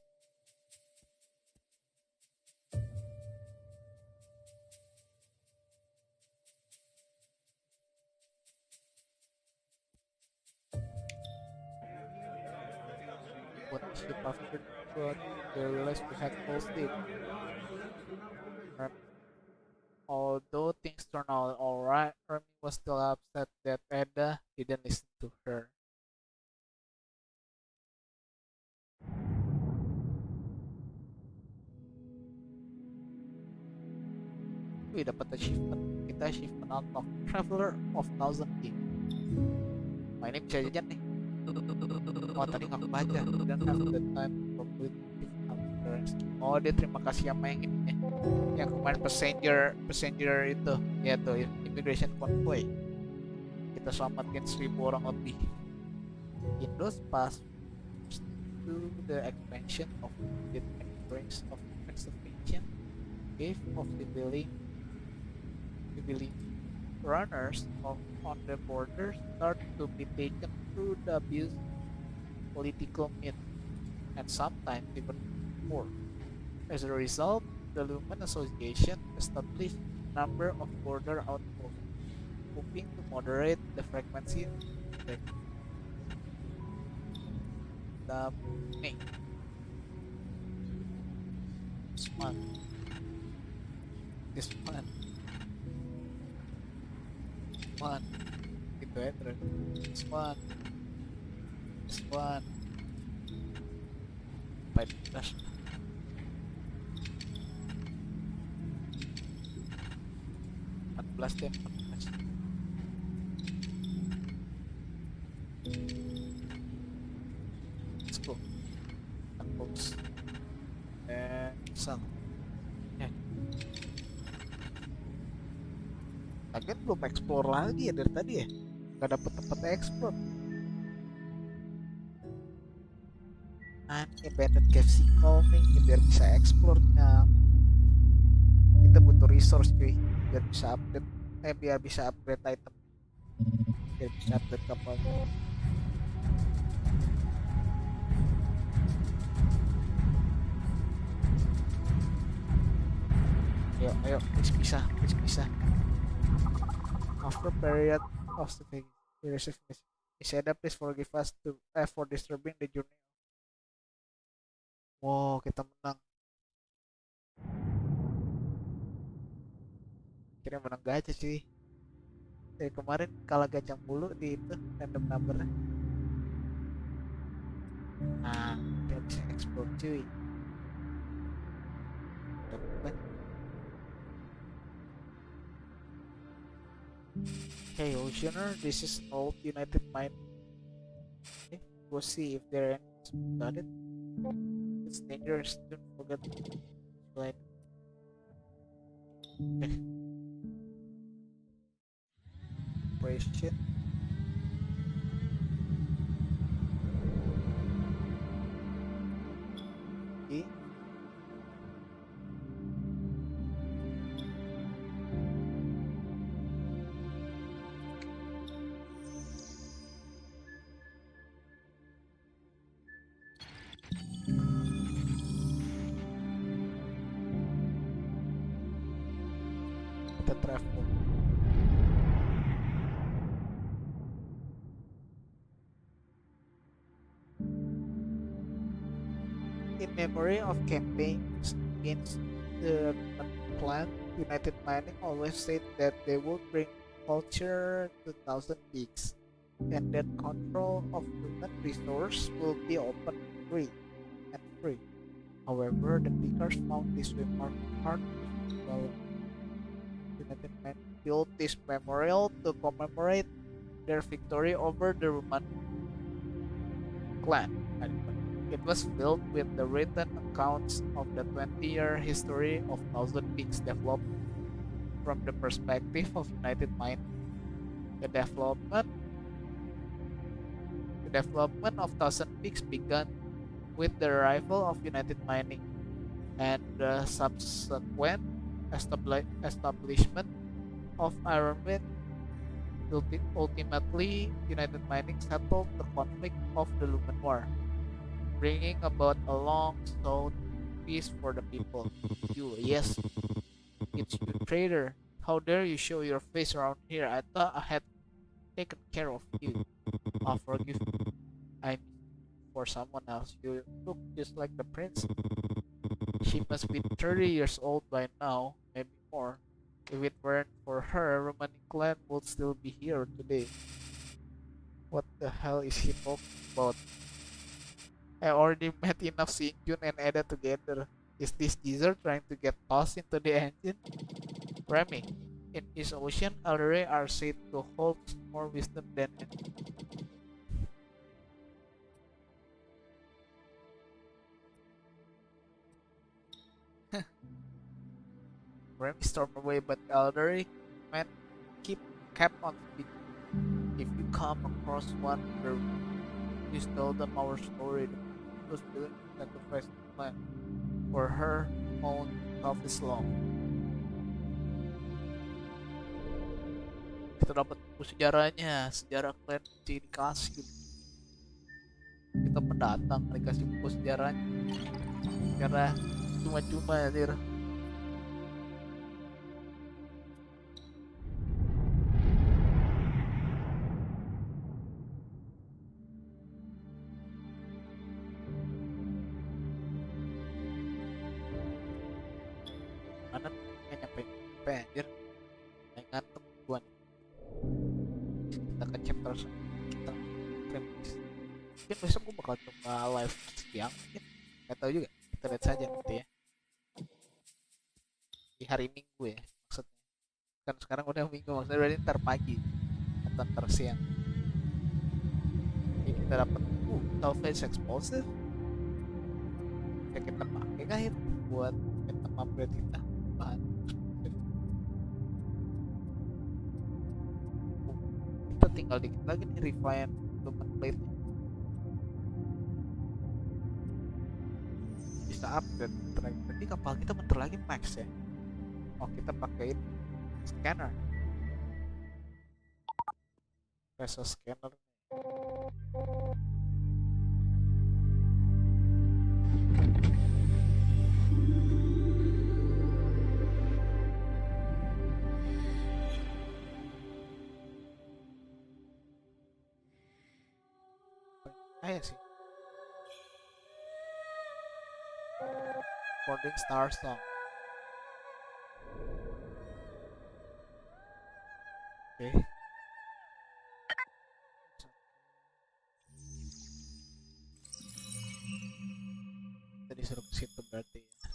What the ship after but they realized we had closed it. Although things turned out alright, Remy was still upset that Eda didn't listen to her. Wih, dapat achievement. Kita achievement unlock Traveler of Thousand King. Nah, ini bisa jajan nih. Oh, tadi nggak kebaca. Dan have the time to complete appearance. Oh, dia terima kasih sama yang ini. Yang kemarin passenger itu, yaitu immigration convoy. Kita selamatin 1000 orang lebih. In those past to the expansion of the range of conservation, wave of civilian runners on the border start to be taken through the abuse political means and sometimes even more. As a result, the Lumen Association established a number of border outposts, hoping to moderate the frequency of the main. This one, gitu ya terus. This one, pipe dash. Deh, 14. Let's go. Opus. And sell. Ya. Agen belum explore lagi ya dari tadi ya. Gak dapet tempat explore. Ini abandoned cave calming biar bisa explore nya. Kita butuh resource cuy biar bisa update biar bisa upgrade item, biar bisa upgrade kapalnya. Ayo, ayo, please bisa, please bisa. After period of stability, we receive message. Iseda, please forgive us for disturbing the journey. Wow, kita menang. Kira menang gacha sih. Dari kemarin kalah gacha mulu di itu random number. Nah, dia bisa explore cuy. Dapat. Hey Oceaner, this is old United Mind. Okay, go see if there are any got it. It's dangerous, don't forget to explain. Okay. Operation. Okay. Kita travel. In memory of campaigns against the clan, United Mining always said that they would bring culture to Thousand Peaks, and that control of human resource will be open free and free. However, the Pickers found this way more hard to swallow. United Mining built this memorial to commemorate their victory over the Roman clan. It was filled with the written accounts of the 20-year history of Thousand Peaks developed from the perspective of United Mind. The development of Thousand Peaks began with the arrival of United Mining and the subsequent establishment of Iron Man. Ultimately, United Mining settled the conflict of the Lumen War, bringing about a long-sought peace for the people. You, yes, it's you, traitor. How dare you show your face around here? I thought I had taken care of you. Oh, forgive me. I'm for someone else. You look just like the prince. She must be 30 years old by now, maybe more. If it weren't for her, Roman clan would still be here today. What the hell is he talking about? I already met enough Sinjun and Eda together. Is this geezer trying to get tossed into the engine? Remy, in his ocean, Alderae are said to hold more wisdom than any. Remy stormed away, but Alderae man kept on speaking. If you come across one, please tell them our story. The was willing to sacrifice the plan for her own selfish love. Kita dapat buku sejarahnya, sejarah klan dikasih. Kita pendatang dikasih buku sejarahnya. Sejarah cuma-cuma ya, Dir. Mana nyampe anjir. Ngantuk gua nih. Kita ke chapter kita mungkin besok gue bakal coba live siang mungkin, nggak tahu juga, kita lihat saja nanti ya di hari Minggu ya maksudnya, kan sekarang udah Minggu maksudnya berarti ntar pagi atau ntar siang. Jadi kita dapat salvage explosive ya, kita pakai kah itu buat item upgrade kita bahan kita tinggal dikit lagi nih refine lumen plate nya. Bisa upgrade terakhir. Berarti kapal kita bentar lagi max ya. Oh, kita pakai scanner. Vessel scanner. ya sih. Recording Starsong. Oke. Tadi suruh ke situ berarti ya.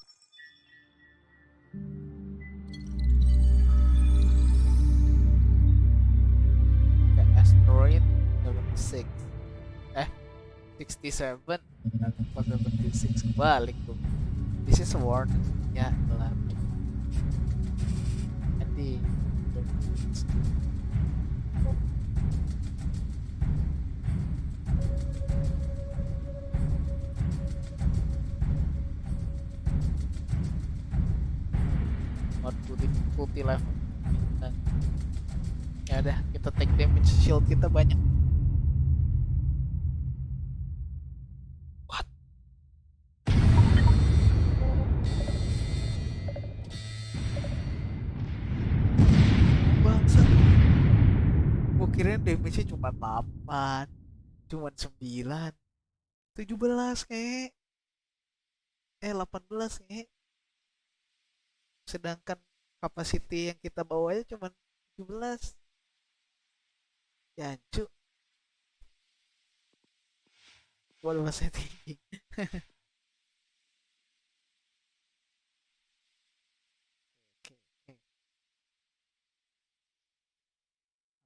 Ke asteroid 76. 67 dan 76 kebalik tuh. This is a warning. Ya, gelap. Nanti what to difficulty level. Dan ya udah, kita take damage, shield kita banyak. What? Bangsat. Gua kirain damage-nya cuma 8, cuma 9, 17 kayak. 18 kayak. Sedangkan capacity yang kita bawa aja cuma 17. Jancu. Waduh, masih tinggi. Oke, oke.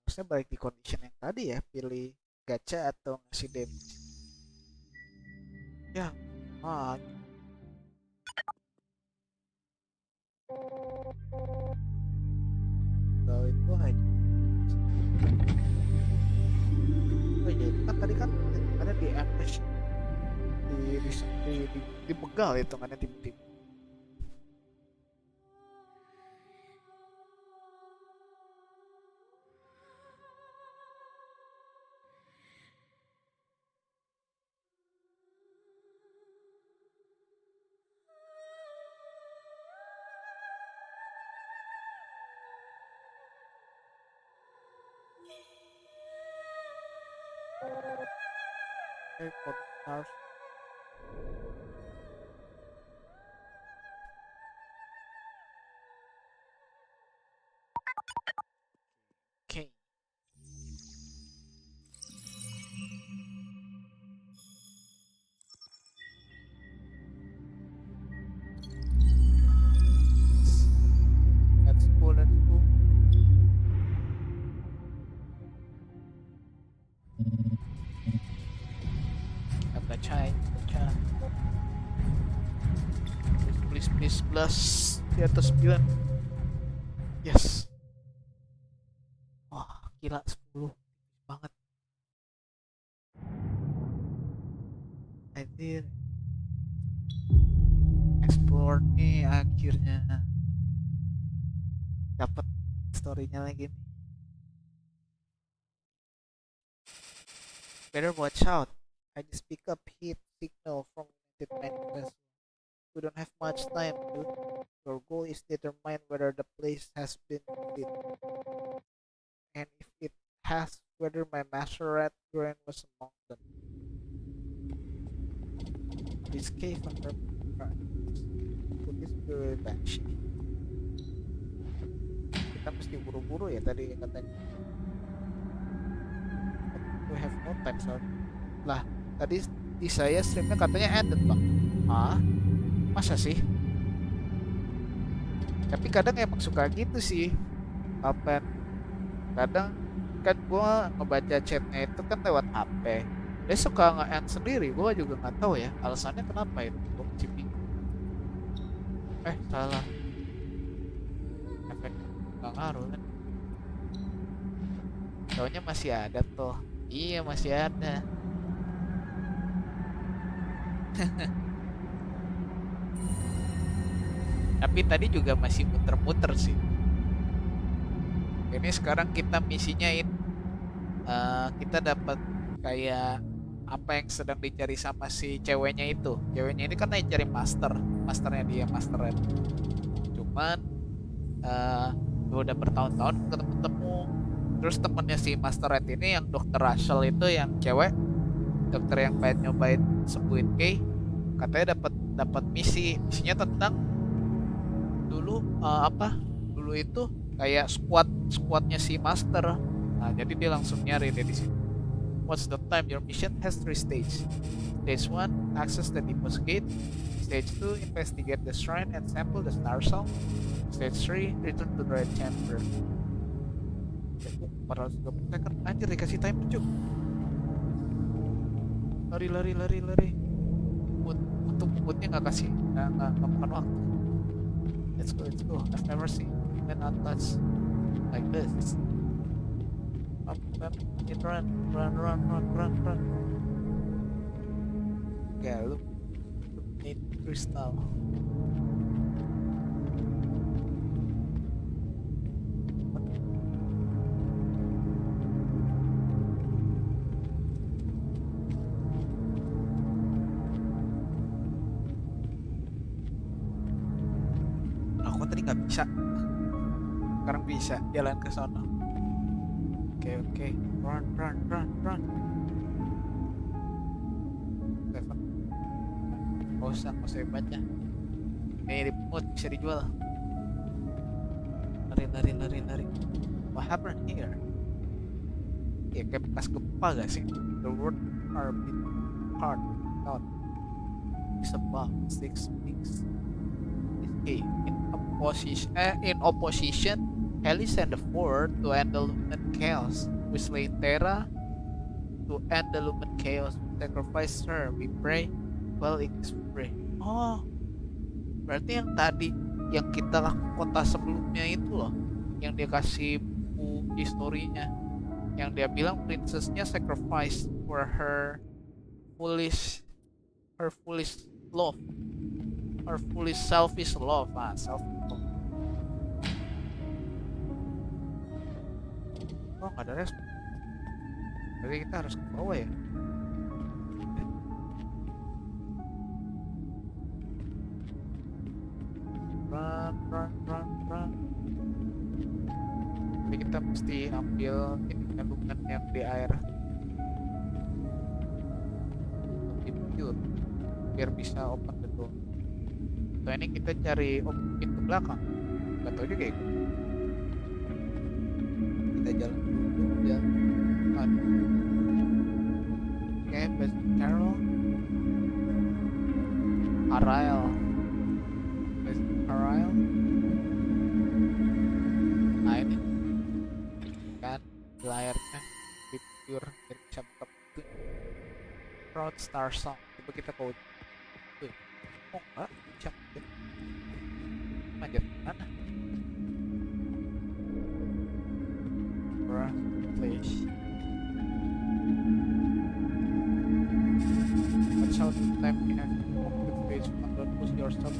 Harusnya balik di condition yang tadi ya, pilih gacha atau ngasih damage. Ya, kalau itu aja. Oh iya, kan tadi kan ada di ambush, di begal hitungannya tim-tim. For stars. Okay. Let's go, let's go. Gacha. Please plus di atas 9. Yes. Wah, gila 10 banget. Anjir. Explore nih akhirnya dapat story-nya lagi nih. Better watch out. I just pick up heat signal from United Manifest. We don't have much time, dude. Your goal is determine whether the place has been lit. And if it has, whether my master rat grain was among them. This cave under put this very banshee. Kita mesti buru-buru ya tadi katanya. We have no time, sir. Lah, tadi di saya streamnya katanya ended, Bang. Hah? Masa sih? Tapi kadang emang suka gitu sih. Apa? Kadang kan gua ngebaca chatnya itu kan lewat HP. Dia suka nge-end sendiri. Gua juga nggak tahu ya alasannya kenapa itu. Gua masih bingung. Salah. Efek nggak ngaruh kan? Taunya masih ada tuh. Iya, masih ada. Tapi tadi juga masih muter-muter sih. Ini sekarang kita misinya kita dapat kayak apa yang sedang dicari sama si ceweknya itu. Ceweknya ini kan lagi cari masternya dia, master red. Cuman udah bertahun-tahun ketemu. Terus temennya si master red ini yang dokter Russell itu yang cewek dokter yang pengen nyobain sembuhin Kay katanya dapat misinya tentang dulu dulu itu kayak squadnya si Master. Nah jadi dia langsung nyari deh di situ. What's the time? Your mission has three stages. Stage 1, access the deepest gate. Stage 2, investigate the shrine and sample the Starsong. Stage 3, return to the red chamber. 430 second. Anjir dikasih time cuk. Lari. Untuk nggak kasih, nggak makan waktu. Let's go. I've never seen an atlas like this. Up, run. Okay, look need crystal. Aku tadi nggak bisa, sekarang bisa jalan ke sana. Oke. Run. Seven. Nggak usah baca. Ini remote bisa dijual. Lari. What happened here? Ya kayak bekas gempa gak sih? The words are a bit hard. Not. It's about 6 weeks. In opposition, Ellie sent the Ford to end the Lumen Chaos. We slay Terra to end the Lumen Chaos. We sacrifice her. We pray while it is free. Oh, berarti yang tadi yang kita lakukan kota sebelumnya itu loh, yang dia kasih buku historinya, yang dia bilang princessnya sacrifice for her foolish love, her foolish selfish love, selfish love. Oh, nggak ada respon. Jadi kita harus ke bawah ya. Run. Jadi kita mesti ambil ini kandungan yang di air lebih pure biar bisa open the door. So ini kita cari pintu belakang. Gak tau juga ya. Kita jalan dulu ya. Oke, best Carol. Arael. Nah ini kan layarnya di pure biar bisa buka pintu. Proud Starsong. Coba kita kode. Oh enggak, bisa manjat mana? Fedelish. Watch out the time we have to complete page 1. Don't push yourself.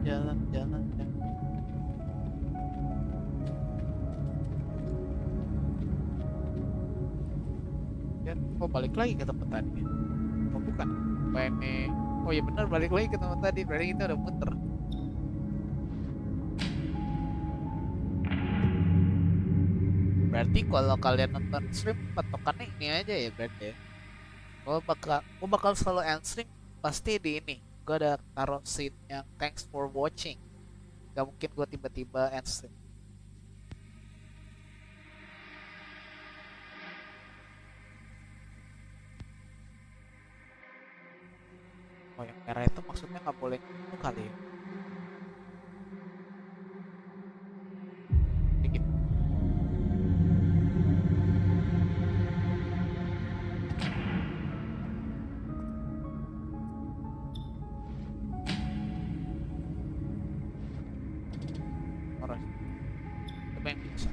Jalan. Dan balik lagi ke tempat tadi. Oh bukan. Ini. Oh iya benar, balik lagi ke tempat tadi. Berarti kita udah muter. Berarti kalau kalian nonton stream patokannya ini aja ya berarti ya. Gue bakal selalu end stream pasti di ini. Gue ada taruh scene yang thanks for watching. Gak mungkin gue tiba-tiba end stream. Oh yang merah itu maksudnya gak boleh itu kali ya. Dikit. Coba yang bisa.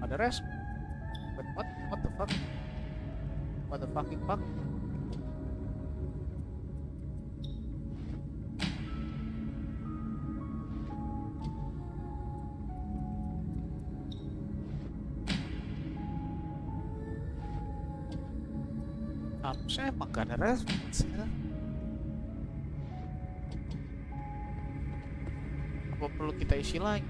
Ada res. But what the fuck? What the fucking fuck? Harusnya emang gak ada respons ya. Apa perlu kita isi lagi?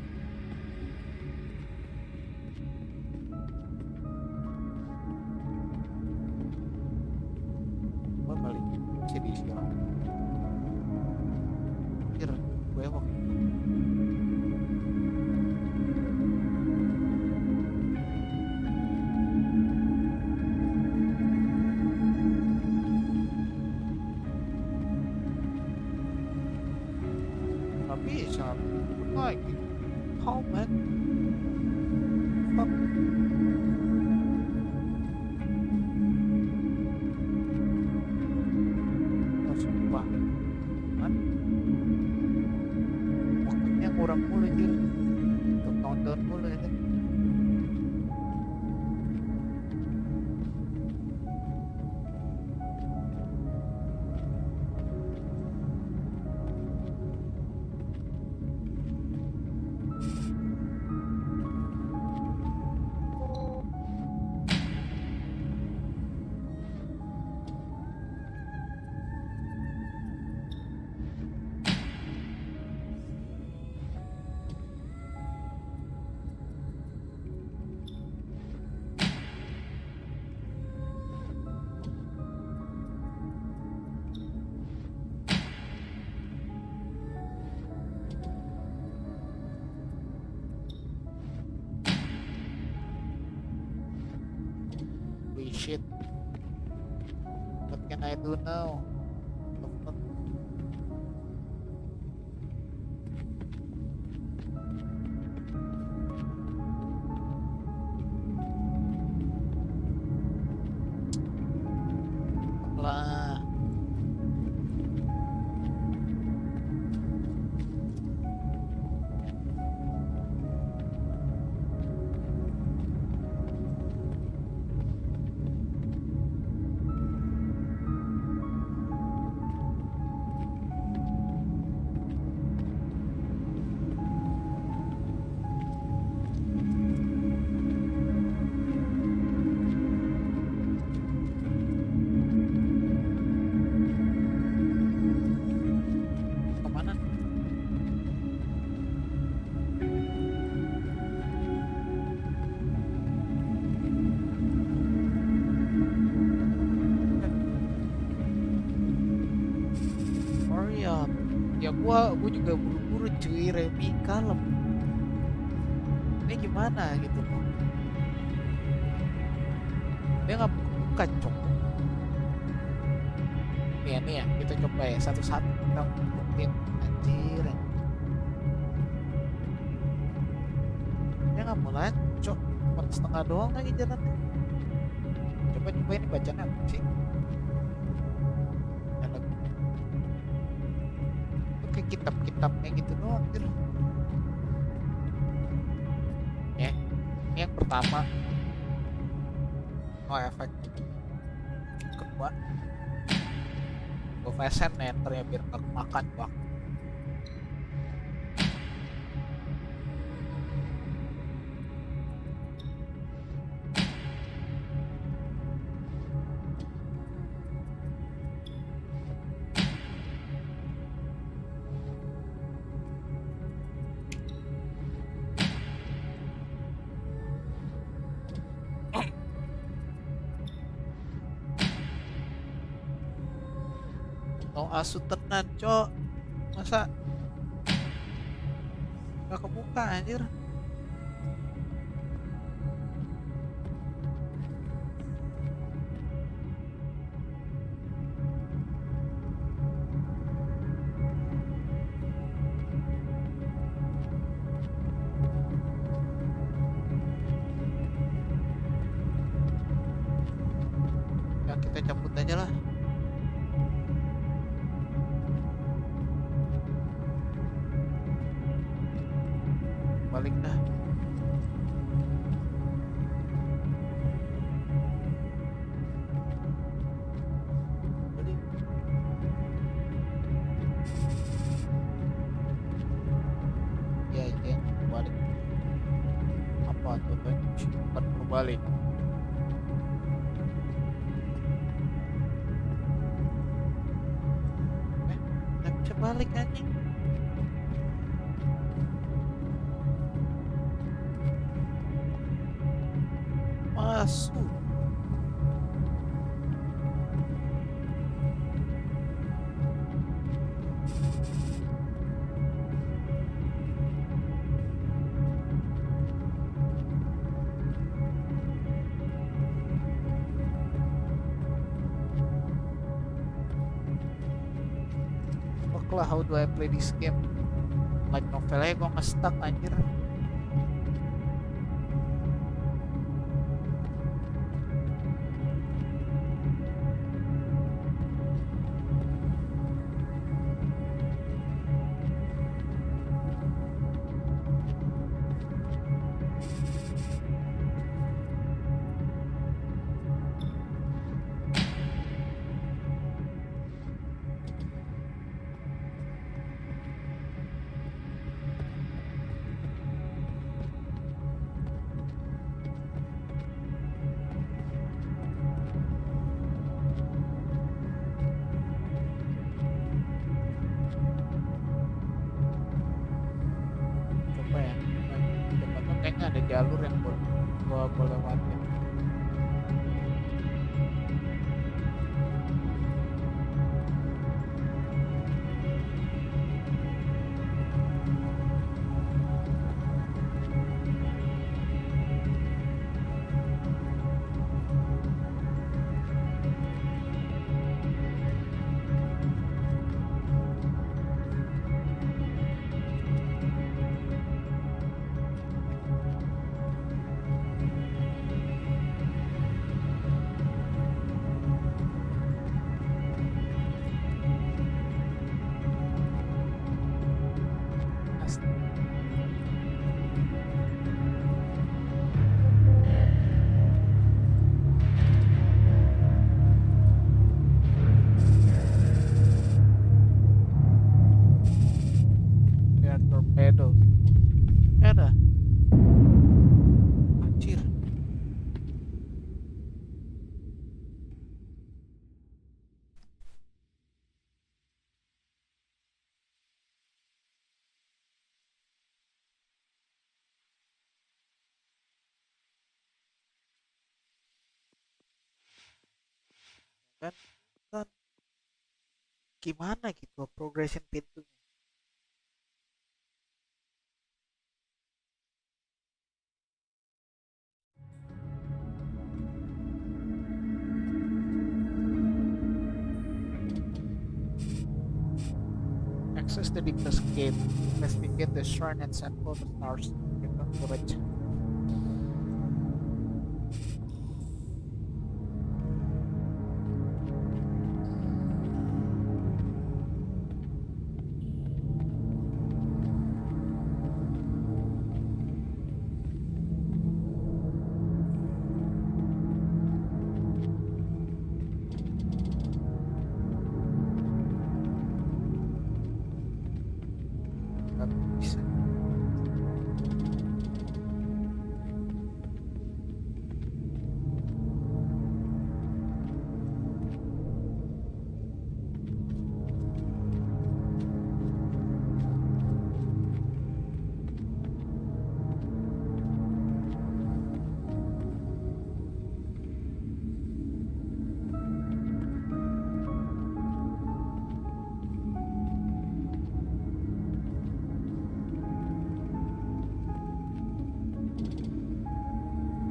Gua balik bisa diisi lagi. Anjir, gue waktu gak bisa lagi. How man? Fuck. Masuk banget. Man. Waktunya kurang mulu anjir. Untuk countdown mulu ya. Holy shit. What can I do now? Lah. Kemana? Oh iya. Ya gua juga buru-buru cuy, Remi kalem. Ini gimana gitu loh. Dia nggak buka cok. Nih ya, kita coba ya satu-satu kita mungkin anjir. Dia nggak mau cok, 4,5 doang lagi jalannya. Coba ini bacanya apa sih? Kayak kitab-kitabnya gitu doang anjir. Ya, ini yang pertama. No efek. Kedua, gue fashion enter ya biar nggak makan waktu. No asu tenan cok, masa nggak kebuka anjir. Ya kita cabut aja lah. Balik dah. Balik. Ya, balik. Apa tuh kan? Bukan balik. balik anjing. Masuk. Fuck lah, how do I play this game? Like novelnya gue nge-stuck anjir. Coba ya, coba tuh kayaknya ada jalur yang gua boleh lewatin. There are torpedoes. Ada. Anjir. Kan, kan gimana gitu progression pintunya? Access the deepest gate. Investigate the shrine and send for the stars. Return to Raj. Nggak bisa.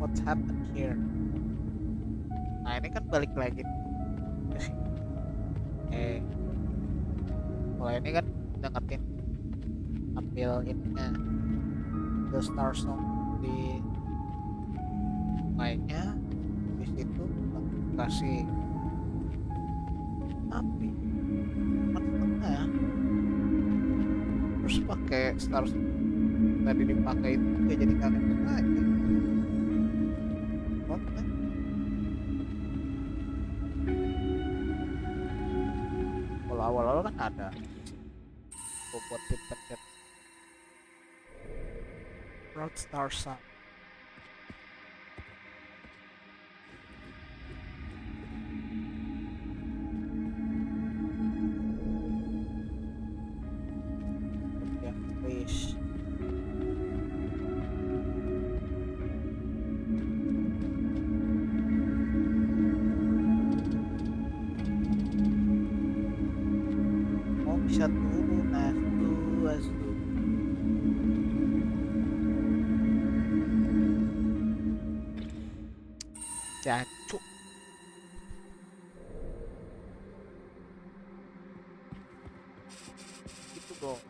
What's happened here? Nah ini kan balik lagi ke sini. Kalau ini kan udah ngetin ambil ininya the Starsong di lainnya, di situ kasih api tengah, terus pakai Starsong tadi dipakai itu nggak jadi kalian aja. What the? Kalau awal-awal kan ada buat tim pencet Road Starsong. bisa turun asu. Jancuk. Gitu dong.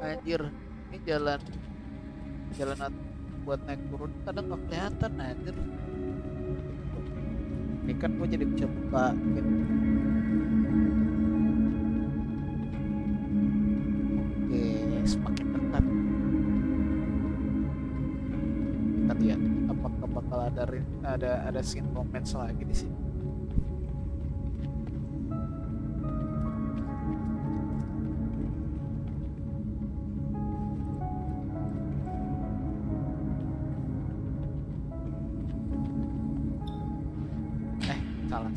Anjir, ini jalan buat naik turun kadang nggak kelihatan anjir. Ini kan gue jadi bisa buka gitu. Oke, semakin dekat. Kita lihat apakah bakal ada scene romance lagi di sini. Salah.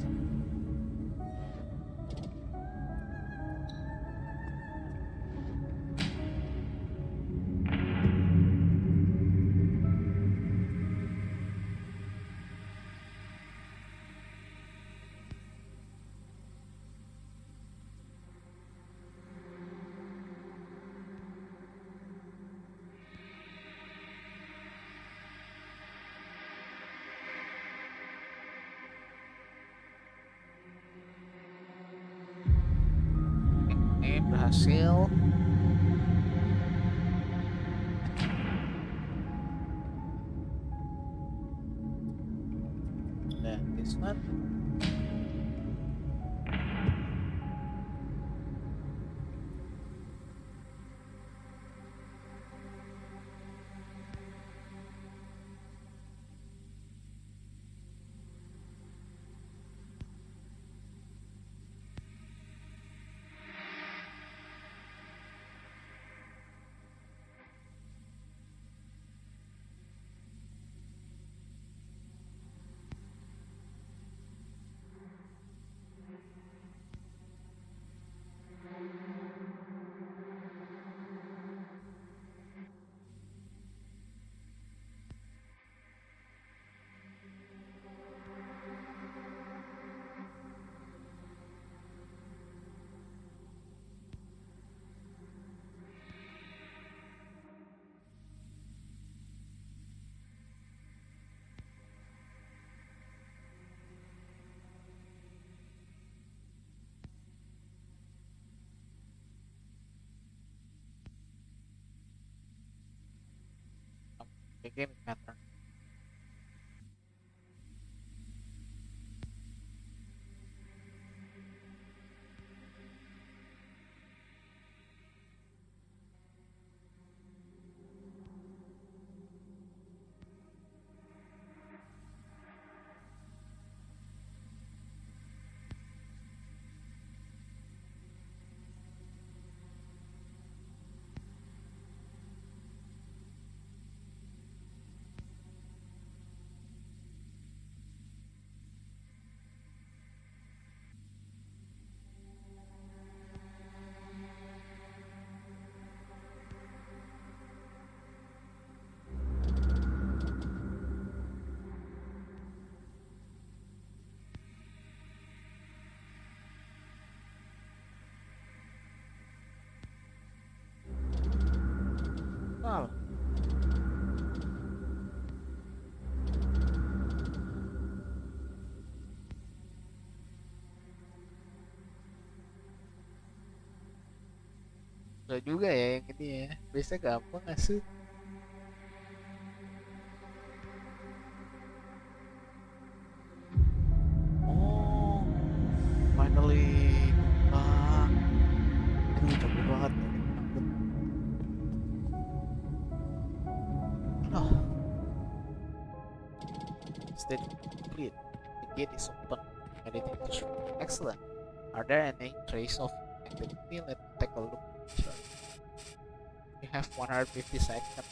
Ini berhasil. Dan this one. Game pattern. Salah. Udah juga ya yang ini ya. Biasanya gampang asuh. Oh, finally. Aduh capek banget ya. Oh, stage complete. The gate is open. Editing to show. Excellent. Are there any trace of activity? Let's take a look. Sure. You have 150 seconds.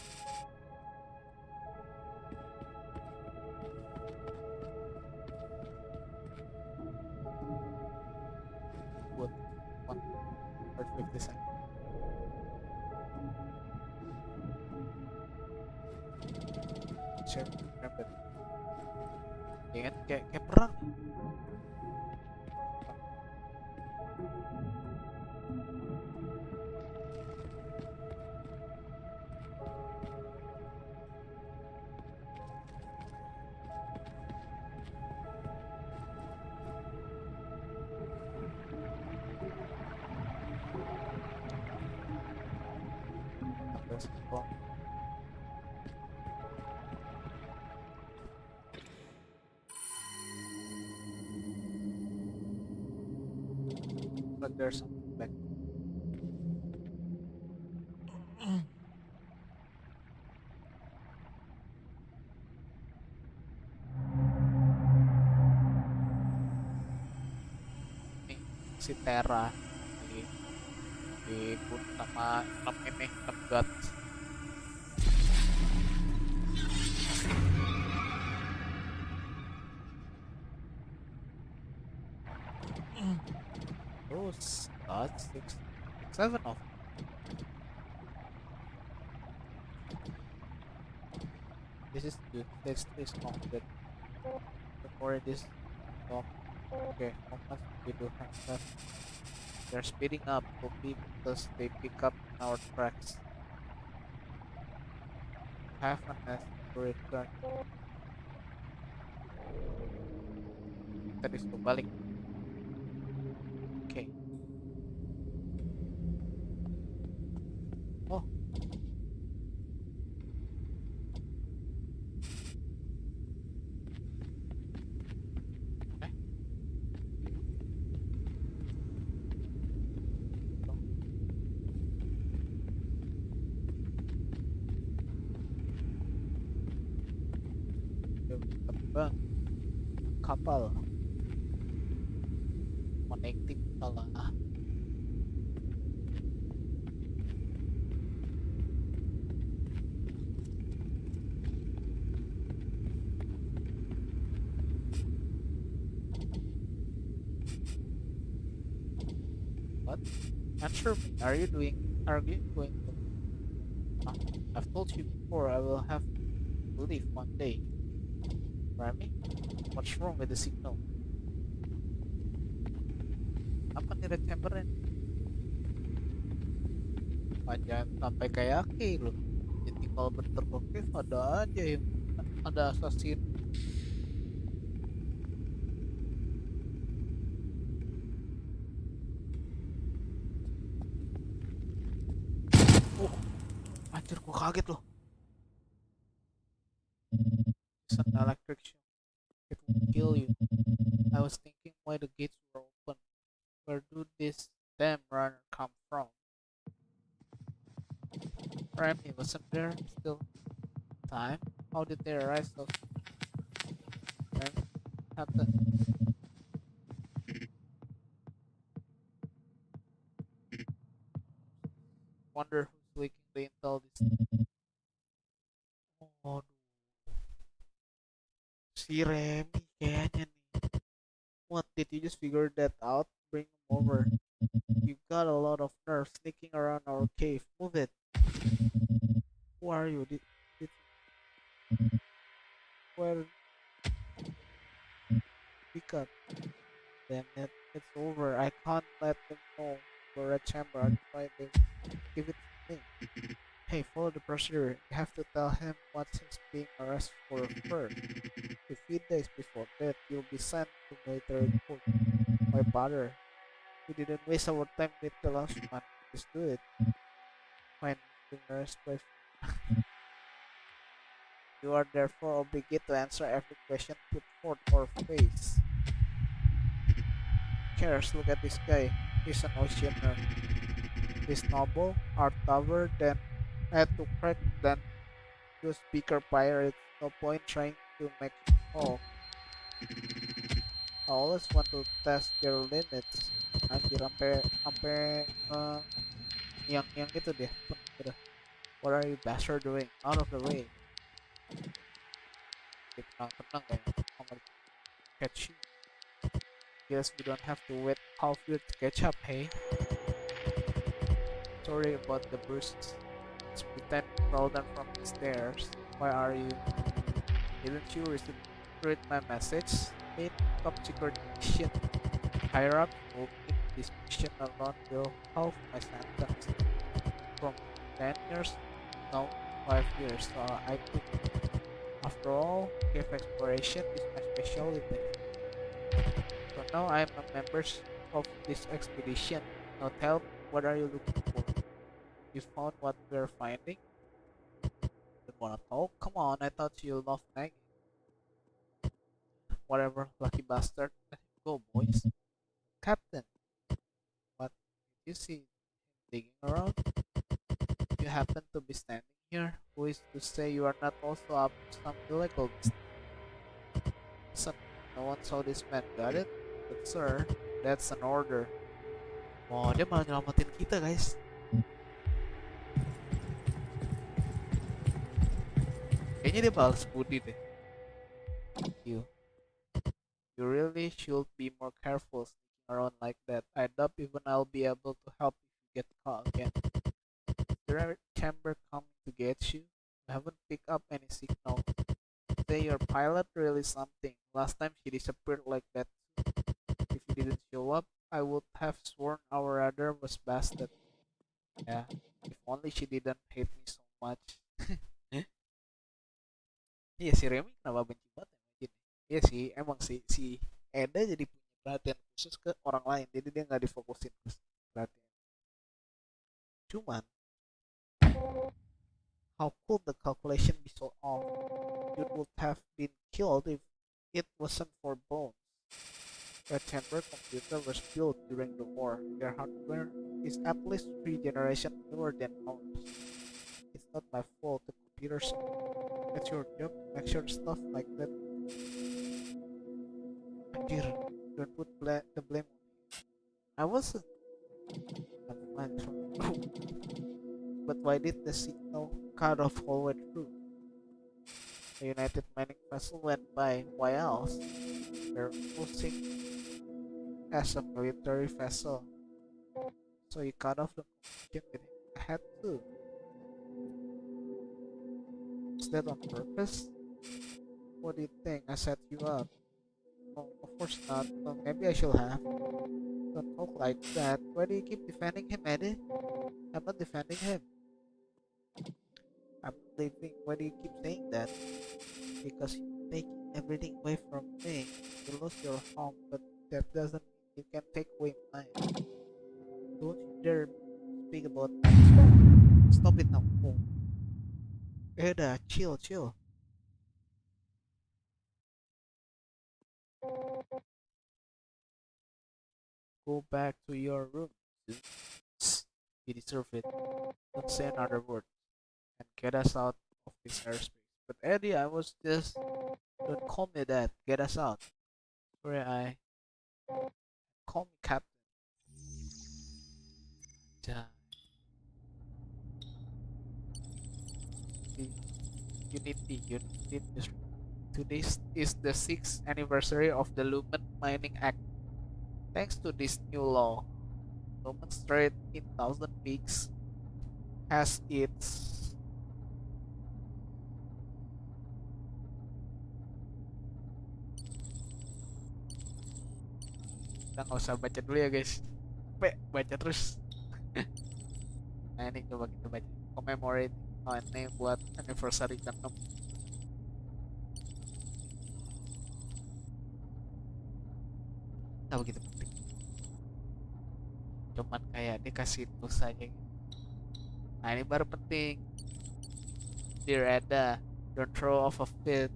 Good. 150 seconds. Share. Remember. Ingat kayak perang. like there's something back. Nih, si Terra dibunuh sama 6 ini, 6 gods. Terus gods, 6, 7 of them. This is good. This is counted. Before this talk. Okay, how much we do have left? They're speeding up, could be because they pick up our tracks. Have a nest to return. Kita disuruh balik. Oke. Oh. Eh. Terbang kapal connecting salah. What? Answer me. Are you going to? I've told you before I will have to leave one day. Remy? What's wrong with the signal? Apa nih red chamber-nya? Jangan sampai kayak Aki loh. Jadi kalau berterkokif ada aja yang ada assassin. Oh, anjir gua kaget loh. It's an electric shock. It will kill you. I was thinking why the gates were open. Where do this damn runner come from? Remy wasn't there still time? How did they arise so Remy happened? Wonder who's leaking the intel this. Oh, si Remy kayaknya nih. What, did you just figure that out? Bring him over. You got a lot of nerve sneaking around our cave. Move it. Who are you? Where? Pick up. Damn it. It's over. I can't let them know. We're at chamber. I'll try to give it to me. Hey, follow the procedure. You have to tell him what he's being arrested for first. A few days before that, you'll be sent to military court. Why bother? We didn't waste our time with the last one. Just do it. Fine. Arrest by. You are therefore obligated to answer every question put forth or face. Cares, look at this guy. He's an oceaner. This noble, art lover, then had to crack, then to speaker pirate. No point trying to make it all. I always want to test their limits. Anjir, sampai yang itu deh. Udah. What are you bastard doing? Out of the way. Tenang kayaknya. I'm gonna catch you. Guess we don't have to wait half year to catch up, hey? Sorry about the bursts. Let's pretend to crawl down from the stairs. Why are you? Didn't you read my message? Main top secret mission. Higher up, in this mission alone will halve my sentence. From 10 years, now 5 years. So I think, after all, cave exploration is my specialty. So now I am a member of this expedition. Now tell me, what are you looking for? You found what we're finding? Don't wanna talk? Come on, I thought you loved nagging. Whatever, lucky bastard. Let's go, boys. Captain. What? You see him digging around? You happen to be standing here. Who is to say you are not also up to some illegal business? Listen, no one saw this man, got it? But sir, that's an order. Oh, dia malah nyelamatin kita, guys. Kayaknya dia balas budi deh. You. You really should be more careful sneaking around like that. I doubt even I'll be able to help if you get caught again. Is there a chamber coming to get you? I haven't picked up any signal. Say your pilot really something. Last time she disappeared like that. If you didn't show up, I would have sworn our radar was busted. Yeah, if only she didn't hate me so much. Iya si Remy kenapa benci banget ya Jin? Iya sih, emang sih si Eda jadi punya perhatian khusus ke orang lain, jadi dia nggak difokusin ke perhatian. Cuman, how could the calculation be so off? You would have been killed if it wasn't for bones. The chamber computer was built during the war. Their hardware is at least 3 generations newer than ours. It's not my fault the computers. It's your job to make sure stuff like that. Anjir, don't put the blame on me. I wasn't. I'm fine from But why did the signal cut off all the way through? The United Mining vessel went by. Why else? They're posing as a military vessel. So you cut off the communication with him. I had to. Is that on purpose? What do you think? I set you up. No, of course not. Well, maybe I should have. Don't talk like that. Why do you keep defending him, Eddie? I'm not defending him. I'm leaving. Why do you keep saying that? Because you're taking everything away from me. You lost your home, but that doesn't mean you can take away mine. Don't you dare speak about that. Stop it now. Oh. Eda, chill. Go back to your room. You deserve it. Don't say another word. And get us out of this airspace. But Eddie, I was just... Don't call me that. Get us out. Sorry, Call me Captain. Unity. Today is the 6th anniversary of the Lumen Mining Act. Thanks to this new law, Lumen Strait in Thousand Peaks has its kita nggak usah baca dulu ya guys, baca terus. Nah ini coba kita baca commemorate. Ini buat anniversary ke-6. Gak begitu penting, cuman kayak dikasih tulis aja gitu. Nah ini baru penting. Dear Eda, don't throw a fit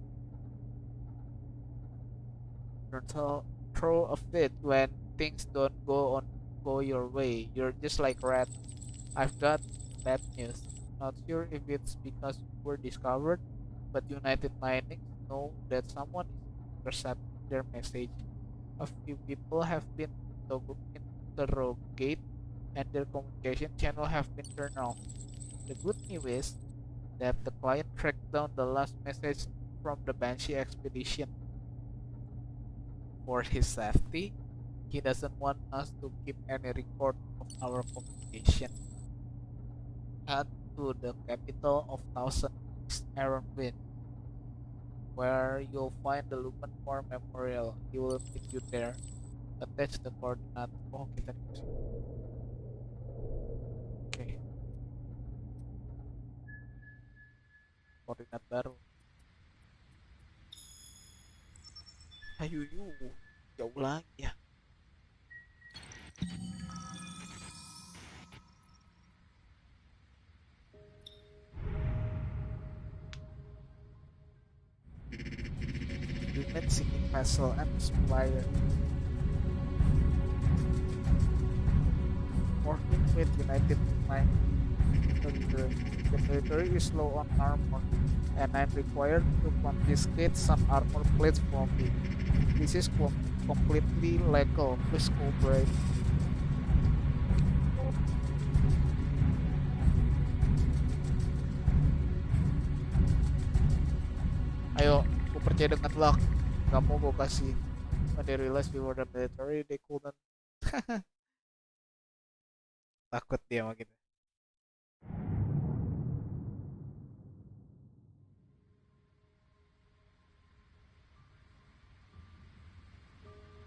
when things don't go your way. You're just like rat. I've got bad news. Not sure if it's because you were discovered, but United Mining know that someone is intercepting their message. A few people have been interrogated and their communication channel have been turned off. The good news is that the client tracked down the last message from the Banshee expedition. For his safety, he doesn't want us to keep any record of our communication. Head to the capital of Thousand Peaks, Aaron Wind, where you'll find the Lumen War Memorial. He will meet you there. Attach the coordinate. Oh, kita dikasih. Oke. Koordinat baru. Ayo, jauh lagi ya. Human seeking vessel and supplier. with United Mind military. The military is low on armor, and I'm required to confiscate some armor plates from it. This is completely legal. Please cooperate. Ayo, gue percaya dengan luck. Kamu gue kasih. When they realized we were the military, they couldn't. Takut dia sama kita.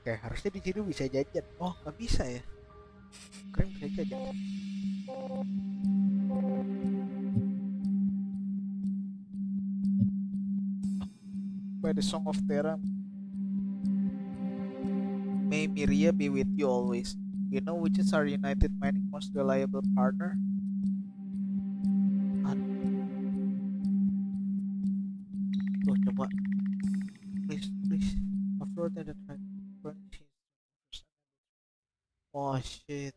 Oke, harusnya di sini bisa jajan. Oh, nggak bisa ya? Keren bisa jajan. By the Song of Terra. May Miria be with you always. You know which is our United Mining most reliable partner? Tuh, coba. Please. After that, oh shit.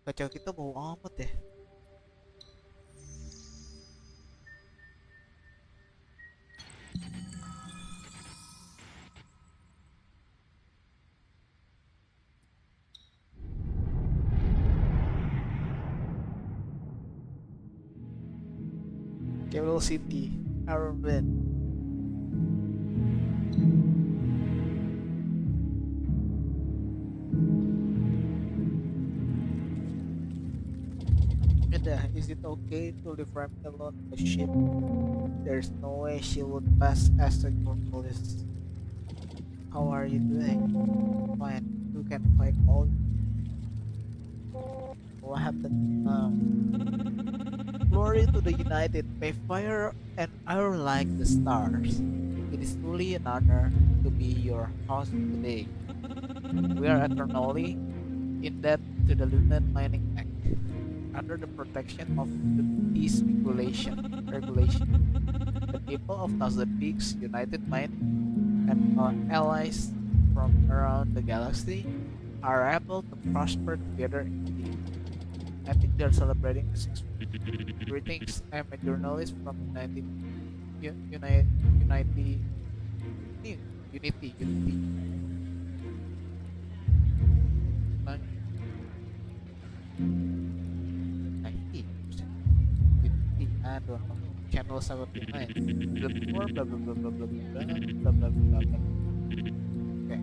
Kacau kita bau amat ya. Capital City, Arrowhead. Is it okay to leave Remy alone on the ship? There's no way she would pass as a journalist. How are you doing? Fine. You can fight all. What happened now? Glory to the United, may fire and iron like the stars. It is truly an honor to be your host today. We are eternally in debt to the Lunar Mining Act. Under the protection of the peace regulation, the people of Thousand Peaks, United Mind, and our allies from around the galaxy are able to prosper together in peace. I think they're celebrating the 6th. Greetings, I'm a journalist from Unity. Aduh, channel 79. Before blah blah blah blah blah blah blah blah blah blah. Okay.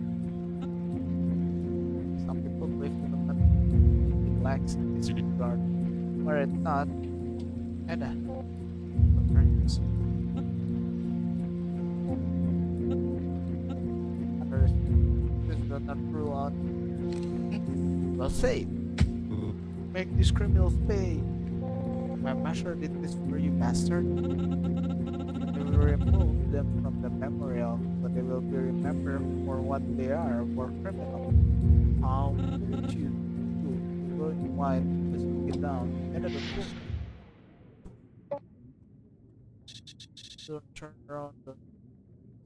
Some people believe development lacks in this regard. Were it not, ada. Others do not rule out. Well said. Make these criminals pay. My master did this for you, bastard. They will remove them from the memorial, but they will be remembered for what they are, for criminals. How would you do? Go in white, just get down, and at the book. Don't turn around, don't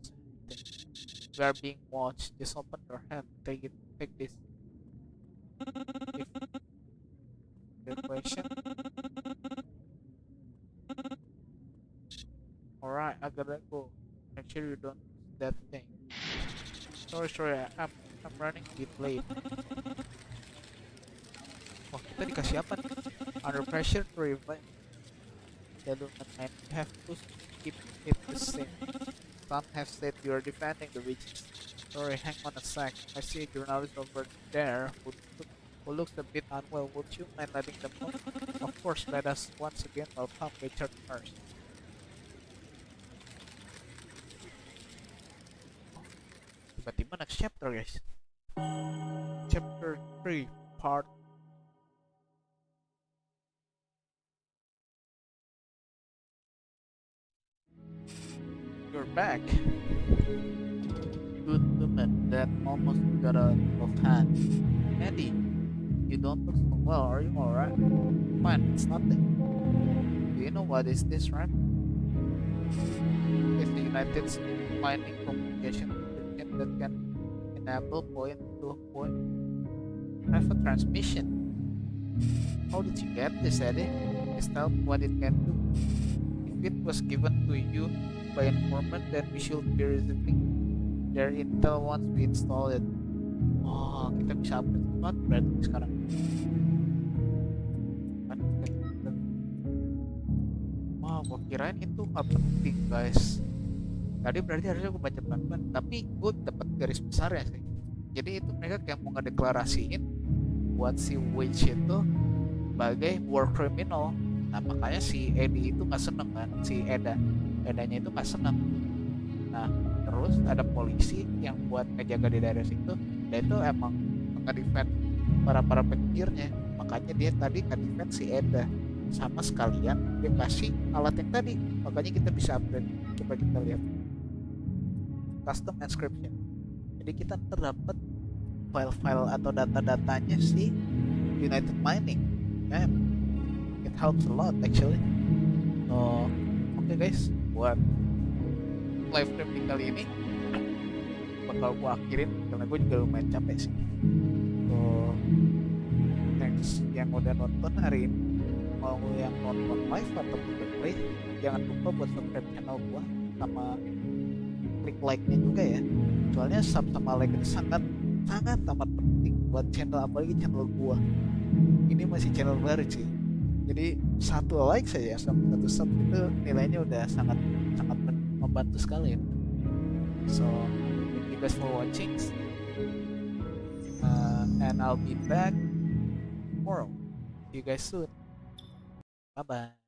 say anything. We are being watched. Just open your hand, take it, take this. If the question. Alright, I gotta go. Make sure you don't use that thing. Sorry, I'm running a bit late. Wah, kita dikasih apa nih? Under pressure to revive. The Lumen have to keep it the same. Some have said you are defending the witches. Sorry, hang on a sec. I see a journalist over there who looks a bit unwell. Would you mind letting them know? Of course, let us once again welcome Richard first. Tiba-tiba next chapter, guys. Chapter 3, part. You're back. Good woman, that almost got a of hand. Eddie, you don't look so well, are you alright? Fine, it's nothing. Do you know what is this, right? It's the United Mining Communication that can enable point-to-point private transmission. How did you get this, Eddie? Just tell me what it can do. If it was given to you by an informant, then we should be receiving their intel once we install it. Oh, kita bisa update sesuatu berarti sekarang. Wah, gua kirain itu nggak penting, guys. Tadi berarti harusnya gue baca pelan-pelan, tapi gue dapat garis besar ya sih. Jadi itu mereka kayak mau ngedeklarasiin buat si Witch itu sebagai war criminal. Nah makanya si Eddie itu nggak seneng kan, si Edanya itu nggak seneng. Nah terus ada polisi yang buat ngejaga di daerah situ, dan itu emang nge-defend para penyihirnya. Makanya dia tadi nge-defend si Eda, sama sekalian dia kasih alat yang tadi. Makanya kita bisa upgrade. Coba kita lihat custom inscription. Jadi kita terdapat file-file atau data-datanya si United Mining. It helps a lot actually. So, oke guys, buat live streaming kali ini bakal gua akhirin karena gue juga lumayan capek sih. So, thanks yang udah nonton hari ini. Mau yang nonton live atau replay, jangan lupa buat subscribe channel gua sama klik like-nya juga ya. Soalnya sub sama like itu sangat amat penting buat channel, apalagi channel gua. Ini masih channel baru sih. Jadi satu like saja sama satu sub itu nilainya udah sangat membantu sekali ya. So thank you guys for watching, and I'll be back tomorrow. See you guys soon. Bye bye.